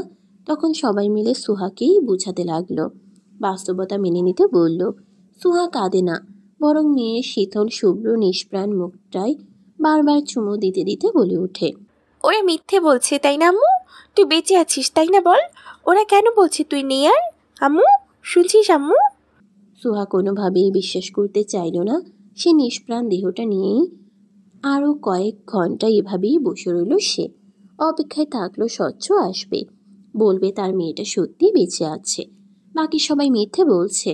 তখন সবাই মিলে সুহাকেই বুঝাতে লাগলো। বাস্তবতা মেনে নিতে বলল। সুহা কাঁদে না, বরং মেয়ের শীতল শুভ্র নিষ্প্রাণ মুখটায় বারবার চুমো দিতে দিতে বলে ওঠে, ওরা মিথ্যে বলছে তাই না আম্মু? তুই বেঁচে আছিস তাই না? বল, ওরা কেন বলছে তুই নেই আর? আম্মু, শুনছিস আম্মু? সুহা কোনোভাবেই বিশ্বাস করতে চাইল না। সে নিষ্প্রাণ দেহটা নিয়েই আরও কয়েক ঘন্টা এভাবেই বসে রইল সে। অপেক্ষায় থাকলো স্বচ্ছ আসবে, বলবে তার মেয়েটা সত্যি বেঁচে আছে। বাকি সবাই মিথ্যে বলছে,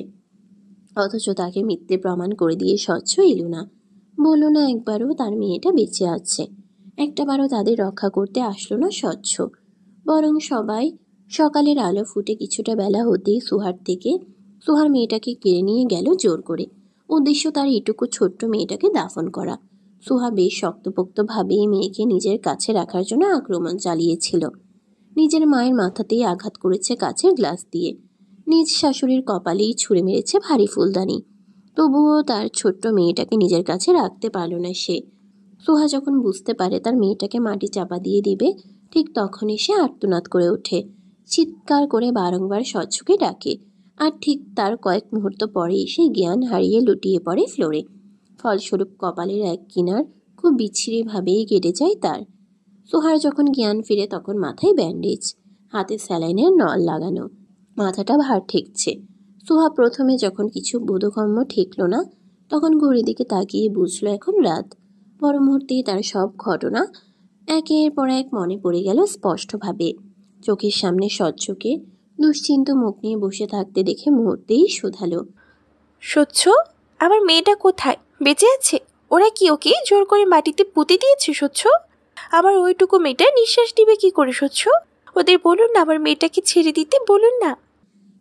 অথচ তাকে মিথ্যে প্রমাণ করে দিয়ে স্বচ্ছ এলো না। বলল না একবারও তার মেয়েটা বেঁচে আছে। একটাবারও তাদের রক্ষা করতে আসলো না স্বচ্ছ। বরং সবাই সকালের আলো ফুটে কিছুটা বেলা হতেই সুহার মেয়েটাকে কেড়ে নিয়ে গেল জোর করে। উদ্দেশ্য তার এটুকু ছোট্ট মেয়েটাকে দাফন করা। সুহা বেশ শক্তপোক্তভাবেই মেয়েকে নিজের কাছে রাখার জন্য আক্রমণ চালিয়েছিল। নিজের মায়ের মাথাতেই আঘাত করেছে কাচের গ্লাস দিয়ে। নিজ শাশুড়ির কপালেই ছুঁড়ে মেরেছে ভারী ফুলদানি। তবুও তার ছোট্ট মেয়েটাকে নিজের কাছে রাখতে পারল না সে। সুহা যখন বুঝতে পারে তার মেয়েটাকে মাটি চাপা দিয়ে দিবে, ঠিক তখনই সে আর্তনাদ করে ওঠে। চিৎকার করে বারংবার স্বচ্ছকে ডাকে। আর ঠিক তার কয়েক মুহূর্ত পরেই সে জ্ঞান হারিয়ে লুটিয়ে পড়ে ফ্লোরে। ফলস্বরূপ কপালের এক কিনার খুব বিচ্ছিরিভাবেই কেটে যায় তার। সোহার যখন জ্ঞান ফিরে তখন মাথায় ব্যান্ডেজ, হাতে স্যালাইনের নল লাগানো, মাথাটা ভার ঠেকছে। সোহা প্রথমে যখন কিছু বোধগম্য ঠেকল না, তখন ঘড়ির দিকে তাকিয়ে বুঝলো এখন রাত। পর মুহূর্তেই তার সব ঘটনা একের পর এক মনে পড়ে গেল স্পষ্টভাবে। চোখের সামনে স্বচ্ছকে দুশ্চিন্ত মুখ নিয়ে বসে থাকতে দেখে মুহূর্তেই শুধালো, স্বচ্ছ, আমার মেয়েটা কোথায়? বেঁচে আছে? ওরা কি ওকে জোর করে মাটিতে পুঁতে দিয়েছে স্বচ্ছ? আমার ওইটুকু মেয়েটা নিঃশ্বাস দিবে কি করে স্বচ্ছ? ওদের বলুন না আমার মেয়েটাকে ছেড়ে দিতে, বলুন না।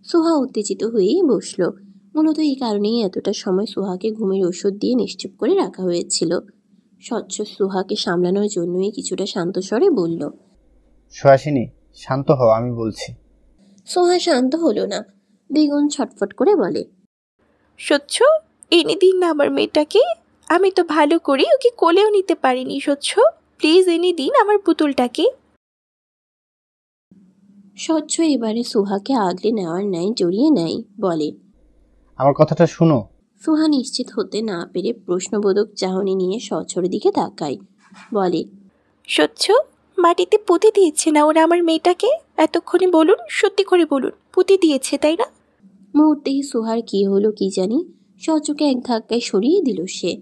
সোহা উত্তেজিত হয়েই বসলো। মূলত এই কারণেই এতটা সময় সোহাকে ঘুমের ওষুধ দিয়ে নিশ্চুপ করে রাখা হয়েছিল। স্বচ্ছ সোহাকে সামলানোর জন্যই কিছুটা শান্ত স্বরে বলল, সুহাসিনী, শান্ত হও, আমি বলছি। সোহা শান্ত হলো না, দ্বিগুণ ছটফট করে বলে, স্বচ্ছ, এনে দিন না আমার মেয়েটাকে। আমি তো ভালো করে ওকে কোলেও নিতে পারিনি স্বচ্ছ। প্লিজ এনে দিন আমার পুতুলটাকে। স্বচ্ছ এবারে সোহাকে আগলে নেওয়ার ন্যায় জড়িয়ে নেয়, বলে, আমার কথাটা শুনো। সোহা নিশ্চিত হতে না পেরে প্রশ্নবোধক চাহনি নিয়ে স্বচ্ছর দিকে তাকায়, বলে, স্বচ্ছ, মাটিতে পুঁতে দিয়েছে না ওরা আমার মেয়েটাকে? এতক্ষণে বলুন, সত্যি করে বলুন, পুঁতে দিয়েছে তাই না? মুহূর্তেই সোহার কি হলো কি জানি, স্বচ্ছকে এক ধাক্কায় সরিয়ে দিল সে।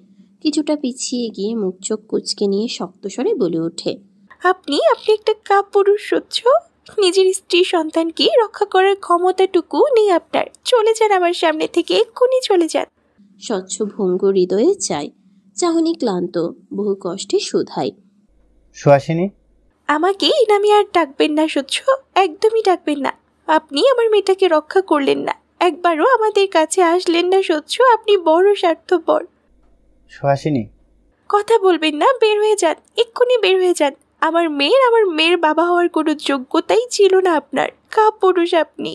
কিছুটা পিছিয়ে গিয়ে মুখ চোখ কুচকে নিয়ে শক্ত স্বরে বলে ওঠে, আপনি একটা কাপুরুষ স্বচ্ছ। নিজের স্ত্রী সন্তানকে রক্ষা করার ক্ষমতাটুকু নেই আপনার। চলে যান আমার সামনে থেকে, এক্ষুনি চলে যান। স্বচ্ছ ভঙ্গ হৃদয়ে চায়, চাহনি ক্লান্ত, বহু কষ্টে শুধায়, সুহাসিনী, আমাকে নামি আর ডাকবেন না স্বচ্ছ, একদমই ডাকবেন না। আপনি আমার মেয়েটাকে রক্ষা করলেন না, একবারও আমাদের কাছে আসলেন না স্বচ্ছ, আপনি বড় স্বার্থপর। সুহাসিনী, কথা বলবেন না, বের হয়ে যান, এক্ষুনি বের হয়ে যান। আমার মেয়ের বাবা হওয়ার কোনো যোগ্যতাই ছিল না আপনার, কাপুরুষ আপনি।